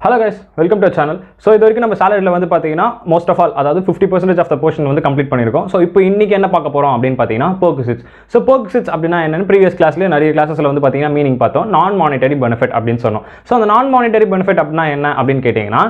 Hello guys, welcome to our channel. So இது வரைக்கும் நம்ம சாலரியில் வந்து பார்த்தீங்கன்னா மோஸ்ட் ஆஃப் ஆல் அதாவது 50% ஆஃப் த போர்ஷன் வந்து கம்ப்ளீட் பண்ணியிருக்கோம். ஸோ இப்போ இன்னைக்கு என்ன பார்க்க போகிறோம் அப்படின்னு பார்த்தீங்கன்னா பெர்குசிட்ஸ். ஸோ பெர்குசிட்ஸ் அப்படின்னா என்னென்னு ப்ரீவியஸ் கிளாஸ்லேயே நிறைய கிளாஸஸில் வந்து பார்த்தீங்கன்னா மீனிங் பார்த்தோம். நான் மானிட்டரி பெனிஃபிட் அப்படின்னு சொன்னோம். ஸோ அந்த நான் மானிட்டரி பெனிஃபிட் அப்படின்னா என்ன அப்படின்னு கேட்டிங்கன்னா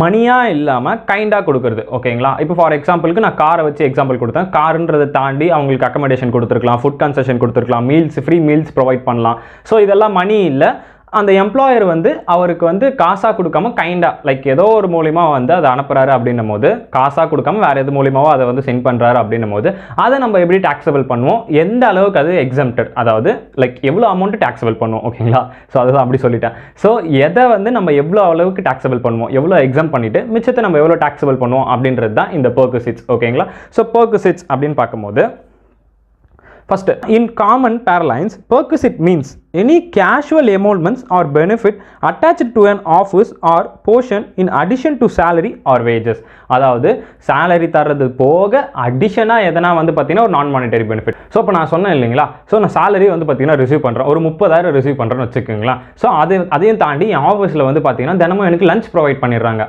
மணியாக இல்லாமல் கைண்டாக கொடுக்குறது. ஓகேங்களா? இப்போ ஃபார் எக்ஸாம்பிளுக்கு நான் காரை வச்சு எக்ஸாம்பிள் கொடுத்தேன். காருன்றதை தாண்டி அவங்களுக்கு அக்கமடேஷன் கொடுத்துருக்கலாம், ஃபுட் கன்செஷன் கொடுத்துருக்கலாம், மீல்ஸ் ஃப்ரீ மீல்ஸ் ப்ரொவைட் பண்ணலாம். ஸோ இதெல்லாம் மணி இல்லை. அந்த எம்ப்ளாயர் வந்து அவருக்கு வந்து காசாக கொடுக்காம கைண்டாக லைக் ஏதோ ஒரு மூலிமா வந்து அதை அனுப்புகிறாரு அப்படின்னும் போது காசாக கொடுக்காம வேறு எது மூலியமாவோ அதை வந்து சென்ட் பண்ணுறாரு அப்படின்னும் போது அதை நம்ம எப்படி டாக்ஸபிள் பண்ணுவோம், எந்த அளவுக்கு அது எக்ஸம்டட், அதாவது லைக் எவ்வளோ அமௌண்ட்டு டாக்ஸபிள் பண்ணுவோம். ஓகேங்களா? ஸோ அதுதான் அப்படி சொல்லிட்டேன். ஸோ எதை வந்து நம்ம எவ்வளோ அளவுக்கு டாக்ஸபிள் பண்ணுவோம், எவ்வளோ எக்ஸாம் பண்ணிவிட்டு மிச்சத்தை நம்ம எவ்வளோ டாக்ஸபிள் பண்ணுவோம் அப்படின்றது தான் இந்த பெர்குசிட்ஸ். ஓகேங்களா? ஸோ பெர்குசிட்ஸ் அப்படின்னு பார்க்கும்போது first, in common parlance, perquisite means any casual emoluments or benefit attached to an office or portion in addition to salary or wages. அதாவது salary தரது போக அடிஷனாக எதனா வந்து பார்த்தீங்கன்னா ஒரு நான் மானிட்டரி பெனிஃபிட். ஸோ இப்போ நான் சொன்னேன் இல்லைங்களா, ஸோ நான் salary வந்து பார்த்தீங்கன்னா ரிசீவ் பண்ணுறேன், ஒரு 30,000 ரிசீவ் பண்ணுறேன்னு வச்சுக்கோங்களா. ஸோ அதையும் தாண்டி என் ஆஃபீஸில் வந்து பார்த்தீங்கன்னா தினமும் எனக்கு லஞ்ச் ப்ரொவைட் பண்ணிடுறாங்க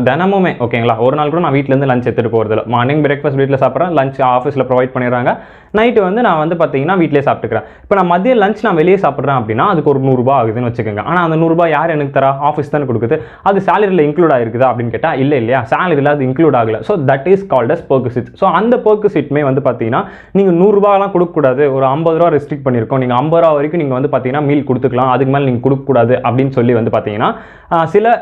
தினமுமே. ஓகேங்களா? ஒரு நாள் கூட நான் வீட்டிலேருந்து லஞ்ச் எடுத்துகிட்டு போகிறதில்ல. மார்னிங் பிரேக்ஃபாஸ்ட் வீட்டில் சாப்பிட்றேன், லஞ்ச் ஆஃபீஸில் ப்ரொவைட் பண்ணிடுறாங்க, நைட்டு வந்து நான் வந்து பார்த்தீங்கன்னா வீட்டிலே சாப்பிட்டுக்கிறேன். இப்போ நான் மதிய லஞ்ச் நான் வெளியே சாப்பிட்றேன் அப்படின்னா அதுக்கு ஒரு 100 ரூபா ஆகுதுன்னு வச்சுக்கோங்க. ஆனால் அந்த 100 ரூபா யார் எனக்கு தரா? ஆஃபீஸ் தானே கொடுக்குது. அது சேலரியில் இன்க்ளூட் ஆகிருக்குதா அப்படின்னு கேட்டால் இல்லை இல்லையா, சேலரியில் அது இன்க்ளூட் ஆகலை. So that is called as perquisites. So அந்த பெர்குசிட்மே வந்து பார்த்தீங்கன்னா நீங்கள் 100 ரூபாலாம் கொடுக்கக்கூடாது, ஒரு 50 ரூபா ரெஸ்ட்ரிக்ட் பண்ணியிருக்கோம், நீங்கள் 50 ரூபா வரைக்கும் நீங்கள் வந்து பார்த்தீங்கன்னா மீல் கொடுத்துக்கலாம், அதுக்கு மேலே நீங்கள் கொடுக்கக்கூடாது அப்படின்னு சொல்லி வந்து பார்த்தீங்கன்னா சில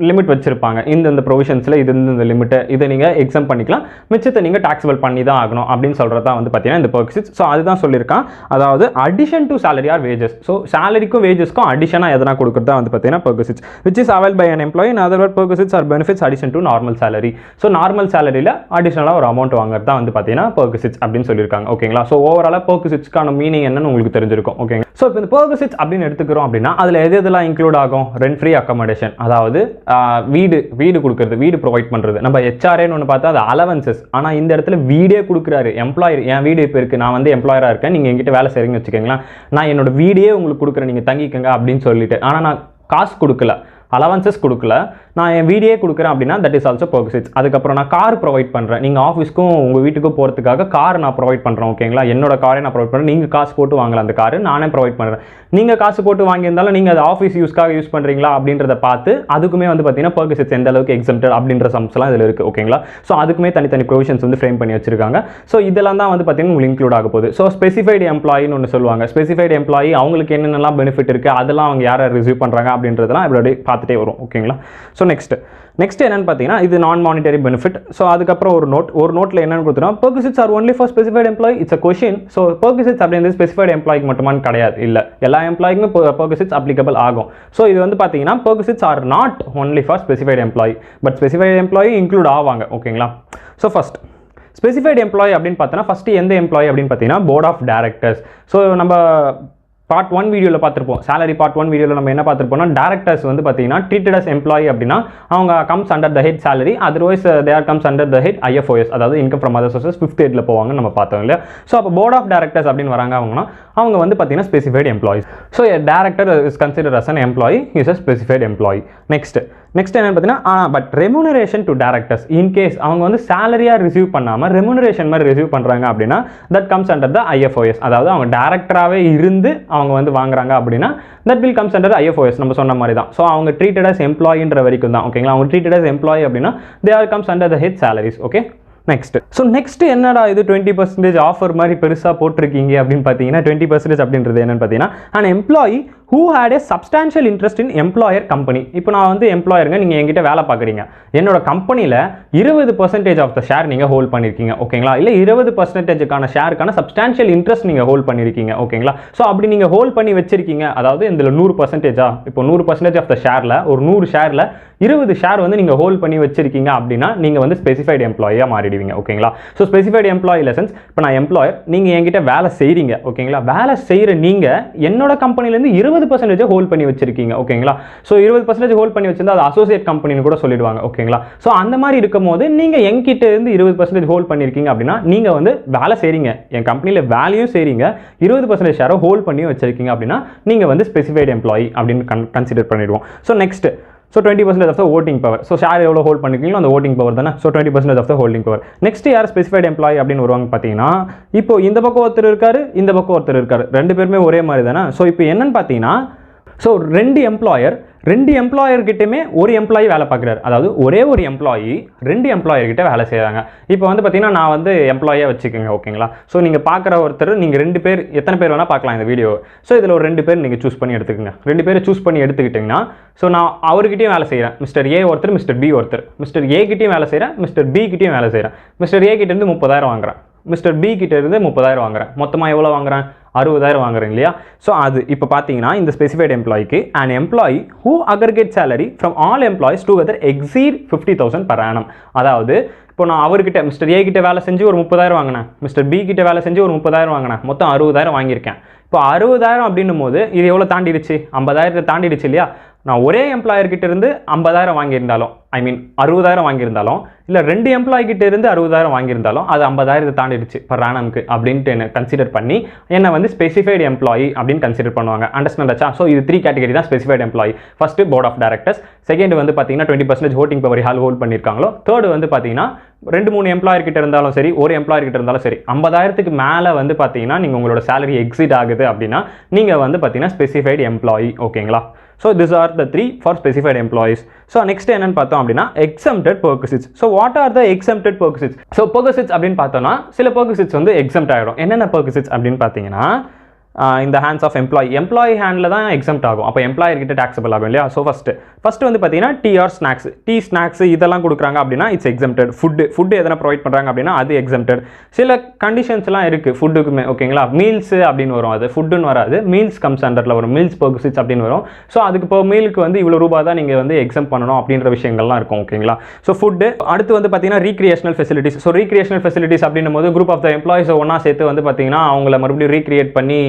லிமிட் வச்சிருப்பாங்க. இந்த ப்ரொவிஷன்ஸில் இந்த லிமிட்டை இதை நீங்கள் எக்ஸாம் பண்ணிக்கலாம், மிச்சத்தை நீங்கள் டாக்ஸபிள் பண்ணி தான் ஆகணும் அப்படின்னு சொல்கிறது தான் வந்து பார்த்தீங்கன்னா இந்த பெர்குசிட்ஸ். ஸோ அதுதான் சொல்லியிருக்கான், அதாவது addition to salary or wages. So சேலரிக்கும் வேஜஸ்க்கும் அடிஷனாக எதனா கொடுக்குறது தான் வந்து பார்த்தீங்கன்னா perquisites, which is avail by an employee. In other word perquisites are benefits addition to normal salary. So normal சேலரியில் அடிஷனலாக ஒரு அமௌண்ட் வாங்குறது தான் வந்து பார்த்தீங்கன்னா பெர்குசிட்ஸ் அப்படின்னு சொல்லியிருக்காங்க. ஓகேங்களா? ஸோ ஓவராலாக பெர்குசிட்ஸ்க்கான மீனிங் என்னன்னு உங்களுக்கு தெரிஞ்சிருக்கும். ஓகேங்க. ஸோ இப்போ இந்த பெர்குசிட்ஸ் அப்படின்னு எடுத்துக்கிறோம் அப்படின்னா அதில் எதெல்லாம் இன்க்ளூட் ஆகும்? ரெண்ட் ஃப்ரீ அக்கமடேஷன், அதாவது வீடு கொடுக்குறது, வீடு ப்ரொவைட் பண்ணுறது. நம்ம ஹெச்ஆர்ஏன்னு ஒன்று பார்த்தா அது அலவன்சஸ். ஆனால் இந்த இடத்துல வீடே கொடுக்குறாரு எம்ப்ளாயர். என் வீடு இப்போ இருக்குது, நான் வந்து எம்ப்ளாயராக இருக்கேன், நீங்கள் எங்கிட்ட வேலை செய்கிறீங்கன்னு வச்சுக்கோங்களேன், நான் என்னோட வீடே உங்களுக்கு கொடுக்குறேன், நீங்கள் தங்கிக்கங்க அப்படின்னு சொல்லிட்டு. ஆனால் நான் காசு கொடுக்கல, அலவன்சஸ் கொடுக்கல, நான் என் வீடியே கொடுக்குறேன் அப்படின்னா தட் இஸ் ஆல்சோ பெர்குசிட்ஸ். அதுக்கப்புறம் நான் கார் ப்ரொவைட் பண்ணுறேன், நீங்கள் ஆஃபீஸ்க்கும் உங்கள் வீட்டுக்கும் போகிறதுக்காக கார் நான் ப்ரொவைட் பண்ணுறேன். ஓகேங்களா? என்னோட காரை நான் ப்ரொவைட் பண்ணுறேன், நீங்கள் காசு போட்டு வாங்கலாம், அந்த காரு நானே ப்ரொவைட் பண்ணுறேன். நீங்கள் காசு போட்டு வாங்கியிருந்தாலும் நீங்கள் அது ஆஃபீஸ் யூஸ்க்காக யூஸ் பண்ணுறீங்களா அப்படின்றத பார்த்து அதுக்குமே வந்து பார்த்தீங்கன்னா பெர்குசிட்ஸ் எந்த அளவுக்கு எக்ஸம்டட் அப்படின்ற சம்ஸ்லாம் இதில் இருக்குது. ஓகேங்களா? ஸோ அதுக்குமே தனித்தனி ப்ரொவிஷன்ஸ் வந்து ஃப்ரேம் பண்ணி வச்சிருக்காங்க. ஸோ இதெல்லாம் தான் வந்து பார்த்தீங்கன்னா உங்களுக்கு இன்க்ளூட் ஆக போகுது. ஸோ ஸ்பெசிஃபைடு எம்ப்ளாயின்னு ஒன்று சொல்லுவாங்க. ஸ்பெசிஃபைடு எம்ப்ளாயி அவங்களுக்கு என்னென்னலாம் பெனிஃபிட் இருக்குது, அதெல்லாம் அவங்க யாரை ரிசீவ் பண்ணுறாங்க அப்படின்றதெல்லாம் இப்படி பார்த்துட்டே வரும். ஓகேங்களா? ஸோ நெக்ஸ்ட் என்னன்னு பார்த்தீங்கன்னா இது நான் மானிட்டரி பெனிஃபிட். ஸோ அதுக்கப்புறம் ஒரு நோட்டில் என்னன்னு கொடுத்துருவோம், perquisites are only for specified employee. It's a question. So perquisites அப்படின்றது ஸ்பெசிஃபைட் எம்ப்ளாய்க்கு மட்டுமான்னு கிடையாது, இல்லை, எல்லா எம்ப்ளாய்க்குமே பெர்குசிட்ஸ் அப்ளிகபிள் ஆகும். ஸோ இது வந்து பார்த்தீங்கன்னா perquisites are not only for specified employee, but specified employee include ஆவாங்க. ஓகேங்களா? ஸோ ஃபர்ஸ்ட் ஸ்பெசிஃபைட் எம்ப்ளாயி அப்படின்னு பார்த்தோன்னா ஃபஸ்ட்டு எந்த எம்ப்ளாயி அப்படின்னு பார்த்தீங்கன்னா போர்ட் ஆஃப் டைரக்டர்ஸ். ஸோ நம்ம பார்ட் 1 வீடியோவில் பார்த்துருப்போம், சேலரி பார்ட் 1 வீடியோவில் நம்ம என்ன பார்த்துருப்போம்னா டேரக்டர்ஸ் வந்து பார்த்தீங்கன்னா ட்ரீட்டட் அஸ் எம்ப்ளாயி அப்படின்னா அவங்க comes under the head salary, otherwise they are comes under the head IFOS, அதாவது income from other sources 5th headல போவாங்க நம்ம பார்த்தோம் இல்லையா. ஸோ அப்போ போர்ட் ஆஃப் டைரக்டர்ஸ் அப்படின்னு வராங்க அவங்க வந்து பார்த்தீங்கன்னா specified employees. So director is consider as an employee, is a specified employee. Next என்னன்னு பார்த்தீங்கன்னா but remuneration to directors, in case அவங்க வந்து சேலரியாக ரிசீவ் பண்ணாமல் ரெமுனரேஷன் மாதிரி ரிசீவ் பண்ணுறாங்க அப்படின்னா that comes under the IFOS, அதாவது அவங்க டேரக்டராகவே இருந்து அவங்க வந்து வாங்குறாங்க அப்படின்னா that will comes under IFOS. நம்ம சொன்ன மாதிரி தான். ஸோ அவங்க ட்ரீட்டட் அஸ் எம்ப்ளாயின்ற வரைக்கும் தான். ஓகேங்களா? அவங்க ட்ரீட்டட் அஸ் எம்ப்ளாயி அப்படின்னா they are comes under the head salaries. Okay. Next என்னடா இது 20% ஆஃபர் மாதிரி பெருசாக போட்டிருக்கீங்க அப்படின்னு பார்த்தீங்கன்னா 20% அப்படின்றது என்னன்னு பார்த்தீங்கன்னா an employee who had a substantial interest in employer company. இப்போ நான் வந்து எம்ப்ளாயருங்க, நீங்கள் என்கிட்ட வேலை பார்க்குறீங்க, என்னோட கம்பெனியில் 20% ஆஃப் த ஷேர் நீங்கள் ஹோல்ட் பண்ணியிருக்கீங்க. ஓகேங்களா? இல்லை 20%க்கான ஷேருக்கான சப்ஸ்டான்ஷியல் இன்ட்ரெஸ்ட் நீங்கள் ஹோல்ட் பண்ணியிருக்கீங்க. ஓகேங்களா? ஸோ அப்படி நீங்கள் ஹோல்ட் பண்ணி வச்சிருக்கீங்க, அதாவது இதில் 100%, இப்போ 100% ஆஃப் த ஷேரில் ஒரு 100 ஷேரில் 20 ஷேர் வந்து நீங்கள் ஹோல்ட் பண்ணி வச்சிருக்கீங்க அப்படின்னா நீங்கள் வந்து ஸ்பெசிஃபைடு எம்ப்ளாயியாக மாறிடுவீங்க. ஓகேங்களா? ஸோ ஸ்பெசிஃபைடு எம்ப்ளாயி லெசன்ஸ், இப்போ நான் எம்ப்ளாயர், நீங்கள் என்கிட்ட வேலை செய்கிறீங்க. ஓகேங்களா? வேலை செய்கிற நீங்கள் என்னோட கம்பெனிலேருந்து 20% ஹோல்ட் பண்ணி வச்சிருக்கீங்க. ஓகேங்களா? ஸோ 20% ஹோல்ட் பண்ணி வச்சிருந்தா அது அசோசியேட் கம்பெனின்னு கூட சொல்லிடுவாங்க. ஓகேங்களா? ஸோ அந்த மாதிரி இருக்கும் போது நீங்கள் என்கிட்ட இருந்து 20% ஹோல்ட் பண்ணியிருக்கீங்க அப்படின்னா நீங்கள் வந்து வேலை செய்கிறீங்க, என் கம்பெனியில் வேலையும் செய்கிறீங்க, 20% ஷேரை ஹோல்ட் பண்ணி வச்சிருக்கீங்க அப்படின்னா நீங்கள் வந்து ஸ்பெசிஃபைடு எம்ப்ளாயி அப்படின்னு கன்சிடர் பண்ணிடுவோம். So next so 20% of the voting power. So share எவ்வளோ ஹோல்ட் பண்ணிருக்கீங்களோ அந்த ஓட்டிங் பவர் தானே. So 20% of the holding power. Next யார் ஸ்பெசிஃபைட் எம்ப்ளாயி அப்படின்னு வருவாங்க பார்த்தீங்கன்னா, இப்போ இந்த பக்கம் ஒருத்தர் இருக்காரு, இந்த பக்கம் ஒருத்தர் இருக்காரு, ரெண்டு பேருமே ஒரே மாதிரி தானே. ஸோ இப்போ என்னன்னு பார்த்தீங்கன்னா, ஸோ ரெண்டு எம்ப்ளாயர்கிட்டயுமே ஒரு எம்ப்ளாயி வேலை பார்க்குறாரு. அதாவது ஒரே ஒரு எம்ப்ளாயி ரெண்டு எம்ப்ளாயர்கிட்ட வேலை செய்கிறாங்க. இப்போ வந்து பார்த்தீங்கன்னா நான் வந்து எம்ப்ளாயாக வச்சுக்கோங்க, ஓகேங்களா. ஸோ நீங்கள் பார்க்குற ஒருத்தர் நீங்கள் ரெண்டு பேர், எத்தனை பேர் வேணால் பார்க்கலாம் இந்த வீடியோ. ஸோ இதில் ஒரு 2 பேர் நீங்கள் சூஸ் பண்ணி எடுத்துக்கோங்க. 2 பேரை சூஸ் பண்ணி எடுத்துக்கிட்டிங்கன்னா, ஸோ நான் அவர்கிட்டையும் வேலை செய்கிறேன், மிஸ்டர் ஏ ஒருத்தர், மிஸ்டர் பி ஒருத்தர். மிஸ்டர் ஏ கிட்டையும் வேலை செய்கிறேன், மிஸ்டர் பி கிட்டையும் வேலை செய்கிறேன். மிஸ்டர் ஏ கிட்டேருந்து 30,000 வாங்குறேன், மிஸ்டர் பி கிட்ட இருந்து 30,000 வாங்குறேன். மொத்தமாக எவ்வளோ வாங்குறேன்? 60,000 வாங்குறேன் இல்லையா. ஸோ அது இப்போ பார்த்தீங்கன்னா இந்த specified எம்ப்ளாய்க்கு an employee who aggregate salary from all employees together exceed 50,000 per annum. அதாவது இப்போ நான் அவர்கிட்ட மிஸ்டர் ஏ கிட்ட வேலை செஞ்சு ஒரு 30,000 வாங்கினேன், மிஸ்டர் பி கிட்ட வேலை செஞ்சு ஒரு 30,000 வாங்கினேன், மொத்தம் 60,000 வாங்கியிருக்கேன். இப்போ 60,000 அப்படின்னும் போது இது எவ்வளோ தாண்டிடுச்சு? 50,000 தாண்டிடுச்சு இல்லையா. நான் ஒரே எம்ப்ளாயர்கிட்ட இருந்து 50,000 வாங்கியிருந்தாலும், ஐ மீன் 60,000 வாங்கியிருந்தாலும், இல்லை 2 எம்ப்ளாய்கிட்ட இருந்து 60,000 வாங்கியிருந்தாலும் அது 50,000 தாண்டிடுச்சு பர் ஆனம்க்கு அப்படின்ட்டு என்ன கன்சிடர் பண்ணி என்ன வந்து ஸ்பெசிஃபைடு எம்ப்ளாயி அப்படின்னு கன்சிடர் பண்ணுவாங்க. அண்டர்ஸ்டாண்ட் ஆச்சா? ஸோ இது 3 கேட்டகரி தான் specified employee. First board of directors, second வந்து பார்த்தீங்கன்னா 20% voting power ஹோல்ட் பண்ணியிருக்காங்களோ, தேர்ட் வந்து பார்த்தீங்கன்னா 2-3 எம்ப்ளாயர் கிட்ட இருந்தாலும் சரி, ஒரு எம்ப்ளாயர் கிட்ட இருந்தாலும் சரி, 50,000க்கு மேலே வந்து பார்த்தீங்கன்னா நீங்கள் உங்களோட சேலரி எக்ஸிட் ஆகுது அப்படின்னா நீங்கள் வந்து பார்த்தீங்கன்னா ஸ்பெசிஃபைடு எம்ப்ளாயி, ஓகேங்களா. So these are the 3 for specified employees. So next என்னன்னு பார்த்தோம் அப்படின்னா exempted perquisites. So what are the exempted perquisites? So perquisites அப்படின்னு பார்த்தோம்னா சில perquisites வந்து exempt ஆகிடும். என்னென்ன perquisites அப்படின்னு பார்த்தீங்கன்னா, இந்த ஹேண்ட்ஸ் ஆஃப் எம்ப்ளாயி ஹேண்டில் தான் எக்ஸம்ட் ஆகும். அப்போ எம்ப்ளாயர் கிட்ட டாக்ஸபிள் ஆகும் இல்லையா. ஸோ ஃபஸ்ட்டு வந்து பார்த்தீங்கன்னா tea or snacks, tea snacks இதெல்லாம் கொடுக்குறாங்க அப்படின்னா இட்ஸ் எக்ஸம்டட். ஃபுட்டு எதனா ப்ரொவைட் பண்ணுறாங்க அப்படின்னா அது எக்ஸம்டட். சில கண்டிஷன்ஸ்லாம் இருக்குது ஃபுட்டுக்குமே, ஓகேங்களா. மீல்ஸ் அப்படின்னு வரும், அது ஃபுட்டுன்னு வராது, மீல்ஸ் கம்ஸ் அண்டரில் வரும், மீல்ஸ் பர்க்ஸிட்ஸ் அப்படின்னு வரும். ஸோ அதுக்கு இப்போ மீலுக்கு வந்து இவ்வளோ ரூபா தான் நீங்கள் வந்து எக்ஸம் பண்ணணும் அப்படின்ற விஷயங்கள்லாம் இருக்கும், ஓகேங்களா. So food. அடுத்து வந்து பார்த்தீங்கன்னா recreational facilities. So recreational facilities அப்படின்னும் போது குரூப் ஆஃப் த எம்ப்ளாயிஸை ஒன்றா சேர்த்து வந்து பார்த்தீங்கன்னா அவங்கள மறுபடியும் ரீக்ரியேட் பண்ணி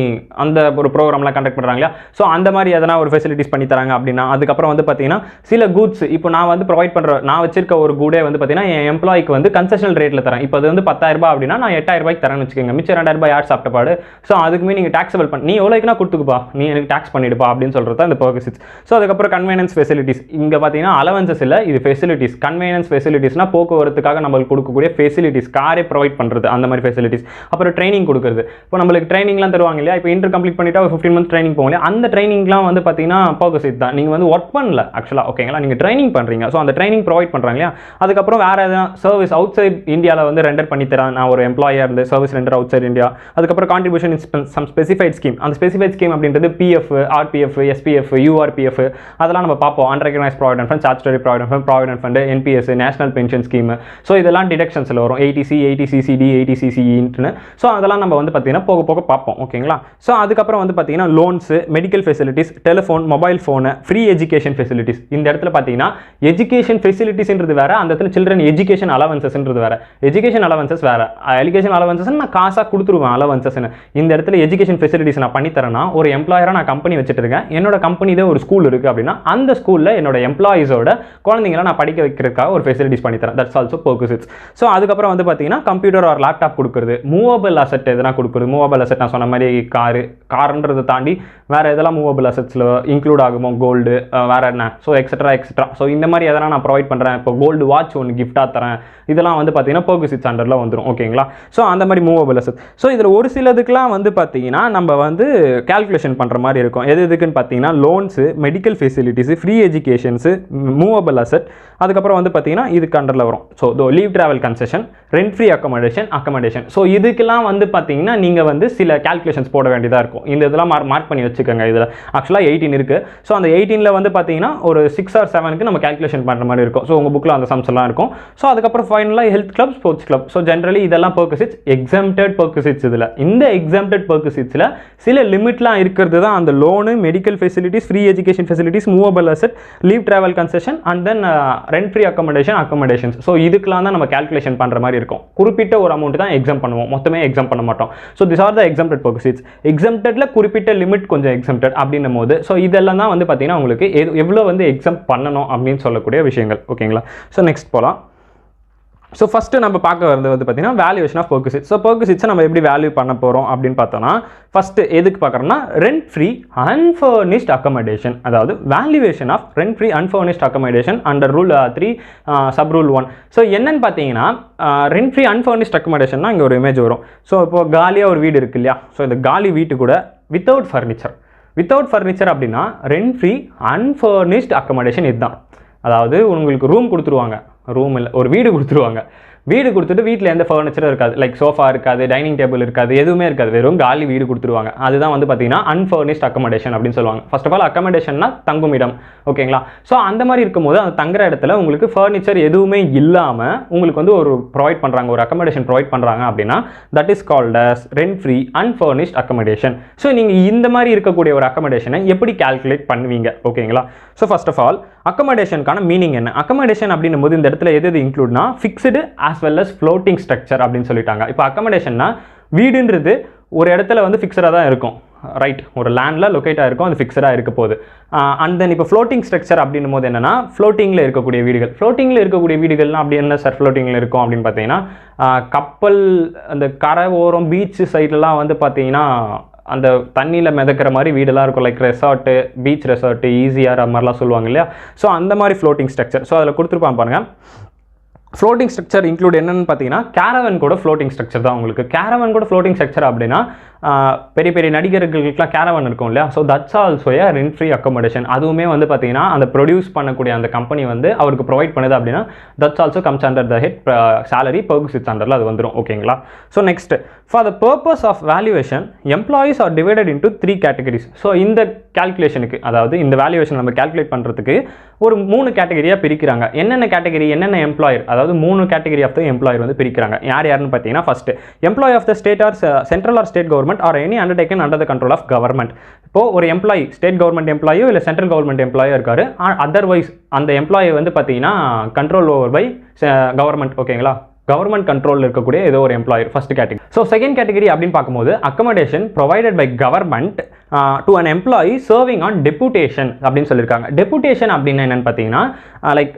அந்த ஒரு ப்ரோக்ராம்லாம் கண்டக்ட் பண்ணுறாங்க. ஸோ அந்த மாதிரி எதனா ஒரு ஃபெசிலிட்டிஸ் பண்ணி தராங்க அப்படின்னா, அதுக்கப்புறம் வந்து பார்த்தீங்கன்னா சில கூட்ஸ் இப்போ நான் வந்து ப்ரொவைட் பண்ணுற, நான் வச்சிருக்க ஒரு கூடே வந்து பார்த்தீங்கன்னா என் எம்ப்ளாய்க்கு வந்து கன்செஷனல் ரேட்டில் தரேன். இப்போ அது வந்து 10,000 அப்படின்னா நான் 8,000 தரேன்னு வச்சுக்கோங்க. மிச்சம் 2,000 யார் சாப்பிட்டப்பாடு. ஸோ அதுக்குமே நீங்கள் டாக்ஸபிள் பண்ணி, நீ எவ்வளோக்குன்னா கொடுத்துக்குப்பா, நீ எனக்கு டாக்ஸ் பண்ணிடுப்பா அப்படின்னு சொல்கிறது தான் இந்த பர்க்ஸிட்ஸ். ஸோ அதுக்கப்புறம் கன்வீனியன்ஸ் ஃபெசிலிட்டிஸ். இங்கே பார்த்தீங்கன்னா அலவன்சஸ் இல்லை, இது ஃபெசிலிட்டிஸ். கன்வீனியன்ஸ் ஃபெசிலிட்டிஸ்னா போக்குவரத்துக்காக நம்மளுக்கு கொடுக்கக்கூடிய ஃபெசிலிட்டிஸ், காரே ப்ரொவைட் பண்ணுறது அந்த மாதிரி ஃபெசிலிட்டிஸ். அப்புறம் ட்ரைனிங் கொடுக்குறது. இப்போ நம்மளுக்கு ட்ரைனிங்லாம் தருவாங்க இல்லையா. இப்போ இன்டர் கம்ப்ளீட் பண்ணிட்டா ஒரு 15 months ட்ரைனிங் போகல, அந்த ட்ரைனிங்லாம் வந்து பார்த்தீங்கன்னா பர்க்ஸிட் தான். நீங்கள் வந்து ஒர்க் பண்ணல ஆக்சுவலாக, ஓகேங்களா, நீங்கள் ட்ரைனிங் பண்ணுறீங்க. ஸோ அந்த ட்ரைனிங் ப்ரொவைட் பண்ணுறாங்க இல்லையா. அதுக்கப்புறம் வேறு எதனா சர்வீஸ் அவுட் சைட் இந்தியாவில் வந்து ரெண்டர் பண்ணி தரேன், நான் ஒரு எம்ப்ளாயாக இருந்து service render outside India. அதுக்கப்புறம் contribution in some specified scheme. அந்த ஸ்பெசிஃபைட் ஸ்கீம் அப்படின்றது பிஎஃப், ஆர்பிஎஃப், எஸ்பிஎஃப், யூஆர்பிஎஃப் அதெல்லாம் நம்ம பார்ப்போம். Unrecognised provident fund, statutory provident fund, NPS, national pension scheme. So இதெல்லாம் டிடக்ஷன்ஸில் வரும், ஏடிசி, ஏடிசிசிடி, ஏடிசிசிஇன்னு. ஸோ அதெல்லாம் நம்ம வந்து பார்த்தீங்கன்னா போக போக பார்ப்போம், ஓகேங்களா. ஸோ அதுக்கப்புறம் வந்து பார்த்தீங்கன்னா loans, medical facilities, telephone, mobile phone, free education facilities. இந்த இடத்துல பார்த்தீங்கன்னா எஜுகேஷன் ஃபெசிலிட்டிஸ்ன்றது வேறு, அந்த இடத்துல சில்ட்ரன் எஜுகேஷன் அலவன்சஸ்ன்றது வேறு. எஜுகேஷன் அலவன்சஸ் வேறு, எஜுகேஷன் அலவன்சஸ் நான் காசாக கொடுத்துருவேன் அலவன்சஸ்ன்னு. இந்த இடத்துல எஜுகேஷன் ஃபெசிலிட்டிஸ் நான் பண்ணித்தரேன்னா, ஒரு எம்ப்ளாயராக நான் கம்பெனி வச்சுட்டு இருக்கேன், என்னோட கம்பெனிதே ஒரு ஸ்கூல் இருக்குது அப்படின்னா அந்த ஸ்கூலில் என்னோட எம்ப்ளாயிஸோட குழந்தைங்களை நான் படிக்க வைக்கிறதுக்காக ஒரு ஃபெசிலிட்டிஸ் பண்ணித்தரேன். That's also பர்க்ஸிட்ஸ். ஸோ அதுக்கப்புறம் வந்து பார்த்தீங்கன்னா கம்ப்யூட்டர் ஆர் லேப்டாப் கொடுக்குறது, மூவபிள் அசெட் எதனா கொடுக்குறது. மூவபிள் அசெட் நான் சொன்ன மாதிரி காருன்றதை தாண்டி வேறு எதெல்லாம் மூவபிள் அசெட்ஸில் இன்க்ளூட் ஆகுமோ, கோல்டு, வேறு என்ன, ஸோ எக்ஸட்ரா. ஸோ இந்த மாதிரி எதனா நான் ப்ரொவைட் பண்ணுறேன். இப்போ கோல்டு வாட்ச் ஒன்று கிஃப்டாக தரேன், இதெல்லாம் வந்து பார்த்தீங்கன்னா பர்க்ஸிட்ஸ் அண்டரில் வந்துடும், ஓகேங்களா. ஸோ அந்த மாதிரி மூவபிள் அசெட். ஸோ இதில் ஒரு சிலதுக்கெலாம் வந்து பார்த்தீங்கன்னா நம்ம வந்து கால்குலேஷன் பண்ணுற மாதிரி இருக்கும். எதுக்குன்னு பார்த்தீங்கன்னா loans, medical facilities, free educations, movable asset. அதுக்கப்புறம் வந்து பார்த்தீங்கன்னா இதுக்கு அண்டரில் வரும். So leave travel concession, rent free accommodation. So இதுக்கெல்லாம் வந்து பார்த்தீங்கன்னா நீங்கள் வந்து சில கால்குலேஷன்ஸ் போட வேண்டியதாக இருக்கும். இந்த இதெல்லாம் மார்க் பண்ணி வச்சுக்கோங்க. இதில் ஆக்சுவலாக 18 இருக்குது. ஸோ அந்த 18ல் வந்து பார்த்தீங்கன்னா ஒரு 6 or 7க்கு நம்ம கால்குலேஷன் பண்ணுற மாதிரி இருக்கும். ஸோ உங்கள் புக்கில் அந்த சம்ஸ் எல்லாம் இருக்கும். ஸோ அதுக்கப்புறம் ஃபைனலாக health club, sports club. So generally இதெல்லாம் பர்க்ஸிட்ஸ், எக்ஸம்டட் பர்க்ஸிட்ஸ். இதில் இந்த எக்ஸம்டட் பர்க்ஸிட்ஸில் சில லிமிட்லாம் இருக்கிறது தான் அந்த loan, medical facilities, free education facilities, movable asset, leave travel concession and then rent free accommodations. So இதுக்கெல்லாம் தான் நம்ம கால்குலேஷன் பண்ணுற மாதிரி இருக்கும். குறிப்பிட்ட ஒரு அமௌண்ட் தான் எக்ஸாம் பண்ணுவோம், மொத்தமே எக்ஸாம் பண்ண மாட்டோம். So this are the exempted perquisites. எக்ஸம்டட்ல குறிப்பிட்ட லிமிட் கொஞ்சம் எக்ஸம்டட் அப்படின்னும் போது ஸோ இதெல்லாம் தான் வந்து பார்த்தீங்கன்னா உங்களுக்கு எவ்வளோ வந்து எக்ஸாம் பண்ணணும் அப்படின்னு சொல்லக்கூடிய விஷயங்கள், ஓகேங்களா. ஸோ நெக்ஸ்ட் போகலாம். ஸோ ஃபஸ்ட்டு நம்ம பார்க்க வரது வந்து பார்த்தீங்கன்னா வேல்யூவேஷன் ஆஃப் பெர்குசிட்ஸ். ஸோ பெர்குசிட்ஸை நம்ம எப்படி வேல்யூ பண்ண போகிறோம் அப்படின்னு பார்த்தோம்னா, ஃபஸ்ட்டு எதுக்கு பார்க்குறோம்னா ரெண்ட் ஃப்ரீ அன்ஃபர்னிஷ்ட் அக்கமடேஷன், அதாவது valuation of rent free unfurnished accommodation under rule 3 sub rule 1. So என்னன்னு பார்த்தீங்கன்னா ரெண்ட் ஃப்ரீ அன்ஃபர்னிஷ்ட் அக்கமடேஷன்னா இங்கே ஒரு இமேஜ் வரும். ஸோ இப்போ காலியாக ஒரு வீடு இருக்கு இல்லையா, ஸோ இந்த காலி வீட்டு கூட வித்தவுட் ஃபர்னிச்சர் அப்படின்னா ரெண்ட் ஃப்ரீ அன்ஃபர்னிஷ்ட் அக்கமடேஷன் இதுதான். அதாவது உங்களுக்கு ரூம் கொடுத்துருவாங்க, ரூம் இல்லை ஒரு வீடு கொடுத்துருவாங்க, வீடு கொடுத்துட்டு வீட்டில் எந்த ஃபர்னிச்சரும் இருக்காது, லைக் சோஃபா இருக்காது, டைனிங் டேபிள் இருக்காது, எதுவுமே இருக்காது, வெறும் காலி வீடு கொடுத்துருவாங்க. அதுதான் வந்து பார்த்தீங்கன்னா அன்ஃபர்னிஷ்ட் அக்கமடேஷன் அப்படின்னு சொல்லுவாங்க. ஃபர்ஸ்ட் ஆஃப் ஆல் அக்கமடேஷன்னா தங்கும் இடம், ஓகேங்களா. ஸோ அந்த மாதிரி இருக்கும்போது அந்த தங்குற இடத்துல உங்களுக்கு ஃபர்னிச்சர் எதுவுமே இல்லாமல் உங்களுக்கு வந்து ஒரு ப்ரொவைட் பண்ணுறாங்க, ஒரு அக்கமடேஷன் ப்ரொவைட் பண்ணுறாங்க அப்படின்னா that is called as rent free unfurnished accommodation. So நீங்கள் இந்த மாதிரி இருக்கக்கூடிய ஒரு அக்கமடேஷனை எப்படி கால்குலேட் பண்ணுவீங்க, ஓகேங்களா. ஸோ ஃபர்ஸ்ட் ஆஃப் ஆல் அக்கமடேஷனுக்கான மீனிங் என்ன? அக்கமடேஷன் அப்படின்னும் போது இந்த இடத்துல எது இன்க்ளூட்னா fixed as well as floating structure அப்படின்னு சொல்லிட்டாங்க. இப்போ அக்கமடேஷன்னா வீடுன்றது ஒரு இடத்துல வந்து ஃபிக்ஸடாக தான் இருக்கும், ரைட், ஒரு லேண்டில் லொக்கேட் ஆகிருக்கும், அது ஃபிக்ஸடாக இருக்க போகுது. அண்ட் தென் இப்போ ஃப்ளோட்டிங் ஸ்ட்ரக்சர் அப்படின்னும் போது என்னன்னா ஃப்ளோட்டிங்கில் இருக்கக்கூடிய வீடுகள்லாம் அப்படி என்ன சார் ஃப்ளோட்டிங்கில் இருக்கும் அப்படின்னு பார்த்தீங்கன்னா கப்பல் அந்த கரை ஓரம் பீச் சைட்லாம் வந்து பார்த்தீங்கன்னா அந்த தண்ணியில் மிதக்கிற மாதிரி வீடெல்லாம் இருக்கும், லைக் ரெசார்ட்டு, பீச் ரெசார்ட்டு, ஈஸியாக அது மாதிரிலாம் சொல்லுவாங்க இல்லையா. ஸோ அந்த மாதிரி ஃப்ளோட்டிங் ஸ்ட்ரக்சர். ஸோ அதில் கொடுத்துருப்பாங்க பாருங்கள். ஃப்ளோட்டிங் ஸ்ட்ரக்சர் இன்க்ளூட் என்னன்னு பார்த்தீங்கன்னா கேரவன் கூட ஃப்ளோட்டிங் ஸ்ட்ரக்சர் தான் உங்களுக்கு. கேரவன் கூட ஃப்ளோட்டிங் ஸ்ட்ரக்சர் அப்படின்னா பெரிய பெரிய நடிகர்களுக்குலாம் கேரவன் இருக்கும் இல்லையா. So that's also A rent free accommodation. அதுவுமே வந்து பார்த்தீங்கன்னா அந்த ப்ரொடியூஸ் பண்ணக்கூடிய அந்த கம்பெனி வந்து அவருக்கு ப்ரொவைட் பண்ணுது அப்படின்னா that's also comes under the head salary perquisites அண்டரில் அது வந்துடும், ஓகேங்களா. So next, for the purpose of valuation employees are divided into 3 categories. So இந்த கால்குலேஷனுக்கு, அதாவது இந்த வேல்யூவேஷன் நம்ம கால்குலேட் பண்ணுறதுக்கு ஒரு 3 கேட்டகரியாக பிரிக்கிறாங்க. என்னென்ன கேட்டகரி, என்னென்ன எம்ப்ளாயர், அதாவது 3 கேட்டகரி ஆஃப் த எம்ப்ளாயர் வந்து பிரிக்கிறாங்க. யாருன்னு பார்த்தீங்கன்னா first employee of the state or central or state government or any undertaken under the control of government. இப்போ ஒரு எம்ப்ளாயி ஸ்டேட் கவர்மெண்ட் எம்ப்ளாயோ இல்லை சென்ட்ரல் கவர்மெண்ட் எம்ப்ளாயோ இருக்காரு, அதர்வைஸ் அந்த எம்ப்ளாயி வந்து பார்த்தீங்கன்னா கண்ட்ரோல் ஓவர் பை கவர்மெண்ட், ஓகேங்களா. கவர்மெண்ட் கண்ட்ரோல் இருக்கக்கூடிய ஏதோ ஒரு employer, first category. So second category அப்படின்னு பார்க்கும்போது accommodation provided by government to an employee serving on deputation அப்படின்னு சொல்லியிருக்காங்க. டெபுடேஷன் அப்படின்னு என்னன்னு பார்த்தீங்கன்னா லைக்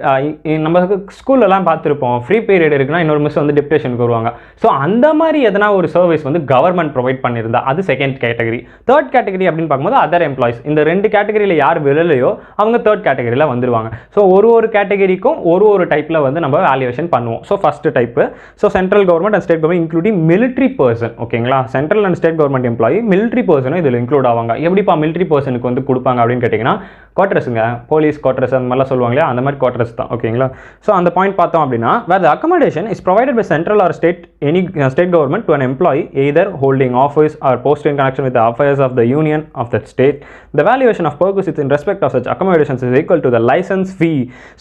நம்ம ஸ்கூல்லலாம் பார்த்துருப்போம், ஃப்ரீ பீரியட் இருக்குன்னா இன்னொரு மிஸ் வந்து டெபுடேஷனுக்கு வருவாங்க. ஸோ அந்த மாதிரி எதனா ஒரு சர்வீஸ் வந்து கவர்மெண்ட் ப்ரொவைட் பண்ணியிருந்தா அது செகண்ட் கேட்டகரி. தேர்ட் கேட்டகரி அப்படின்னு பார்க்கும்போது அதர் எம்ப்ளாயிஸ். இந்த 2 கேட்டகரியில் யார் விரலையோ அவங்க தேர்ட் கேட்டகரியில் வந்துருவாங்க. ஸோ ஒரு கேட்டகரிக்கும் ஒரு டைப்பில் வந்து நம்ம வேல்யூவேஷன் பண்ணுவோம். So first type, so central government and state government including military person, ஓகேங்களா. Central and state government employee military பர்சனும் இதில் இன்க்ளூட் ஆவாங்க. எப்படிப்பா மிலிட்ரி பர்சனுக்கு வந்து கொடுப்பாங்க அப்படின்னு கேட்டிங்கன்னா குவார்டர்ஸுங்க, போலீஸ் குவார்டர்ஸ் அந்த மாதிரிலாம் சொல்லுவாங்க இல்லையா, அந்த மாதிரி குவார்டர்ஸ் தான், ஓகேங்களா. ஸோ அந்த பாயிண்ட் பார்த்தோம் அப்படின்னா where the accommodation is provided by central or state any state government to an employee either holding office or post in connection with affairs of the union of that state. The valuation of perquisites in respect of such accommodations is equal to the licence fee.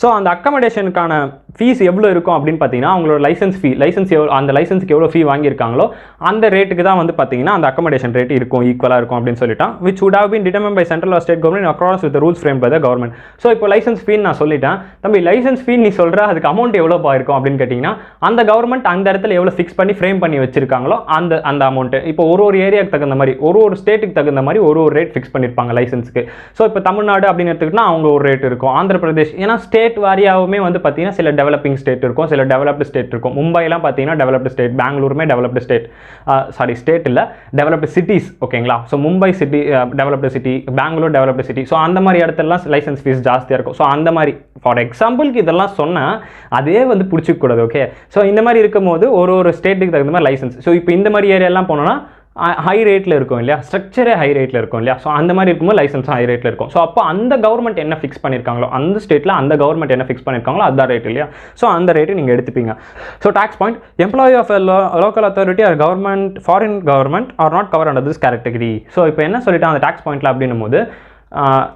So அந்த அக்கமடேஷனுக்கான fees எவ்வளோ இருக்கும் அப்படின்னு பார்த்தீங்கன்னா அவங்களோட licence ஃபீ, அந்த லைசன்ஸ்க்கு எவ்வளோ ஃபீ வாங்கியிருக்காங்களோ அந்த ரேட்டுக்கு தான் வந்து பார்த்தீங்கன்னா அந்த அக்கமடேஷன் ரேட் இருக்கும், ஈக்குவலாக இருக்கும் அப்படின்னு சொல்லிட்டான். which would have been determined by central or state government in accordance with the rules framed by the government. So இப்போ லைசன்ஸ் ஃபீ நான் சொல்லிட்டேன் தம்பி, லைசன்ஸ் ஃபீ நீ சொல்கிற அதுக்கு அமௌண்ட் எவ்வளோ இருக்கும் அப்படின்னு கேட்டிங்கன்னா அந்த கவர்மெண்ட் அந்த இடத்துல எவ்வளோ ஃபிக்ஸ் பண்ணி ஃப்ரேம் பண்ணி வச்சிருக்காங்களோ அந்த அமௌண்ட்டு. இப்போ ஒரு ஏரியாவுக்கு தகுந்த மாதிரி ஒரு ஸ்டேட்டுக்கு தகுந்த மாதிரி ஒரு ரேட் ஃபிக்ஸ் பண்ணியிருப்பாங்க லைசன்ஸுக்கு. ஸோ இப்போ தமிழ்நாடு அப்படின்னு எடுத்துக்கிட்டா அவங்க ஒரு ரேட் இருக்கும், ஆந்திர பிரதேஷ், ஏன்னா ஸ்டேட் வாரியாகவுமே வந்து பார்த்தீங்கன்னா சில டெவலப்பிங் ஸ்டேட் இருக்கும், சில டெவலப்டு ஸ்டேட் இருக்கும். மும்பைலாம் பார்த்தீங்கன்னா டெவலப்டு ஸ்டேட், பெங்களூருமே டெவலப்டு ஸ்டேட், ஸ்டேட் இல்லை டெவலப்டு சிட்டிஸ், ஓகேங்களா. So Mumbai city developed city, Bangalore developed city. So அந்த மாதிரி இடத்துலலாம் லைசன்ஸ் ஃபீஸ் ஜாஸ்தியாக இருக்கும். ஸோ அந்த மாதிரி ஃபார் எக்ஸாம்பிளுக்கு இதெல்லாம் சொன்னால் அதே வந்து பிடிச்சிக்கூடாது, ஓகே. ஸோ இந்த மாதிரி இருக்கும்போது ஒரு ஸ்டேட்டுக்கு தகுந்த மாதிரி லைசன்ஸ். ஸோ இப்போ இந்த மாதிரி ஏரியாலாம் போனோன்னா ஹை ரேட்டில் இருக்கும் இல்லையா, ஸ்ட்ரக்சரே ஹை ரேட்டில் இருக்கும் இல்லையா. ஸோ அந்த மாதிரி இருக்கும்போது லைசன்ஸும் ஹை ரேட்டில் இருக்கும். ஸோ அப்போ அந்த கவர்மெண்ட் என்ன ஃபிக்ஸ் பண்ணியிருக்காங்களோ, அந்த ஸ்டேட்டில் அந்த கவர்மெண்ட் என்ன ஃபிக்ஸ் பண்ணியிருக்காங்களோ அதுதான் ரேட் இல்லையா. ஸோ அந்த ரேட்டு நீங்கள் எடுத்துப்பீங்க. So tax point, employee of local authority or government, foreign government or not cover under this category. So இப்போ என்ன சொல்லிட்டாங்க அந்த டாக்ஸ் பாயிண்ட்டில் அப்படின்னும் போது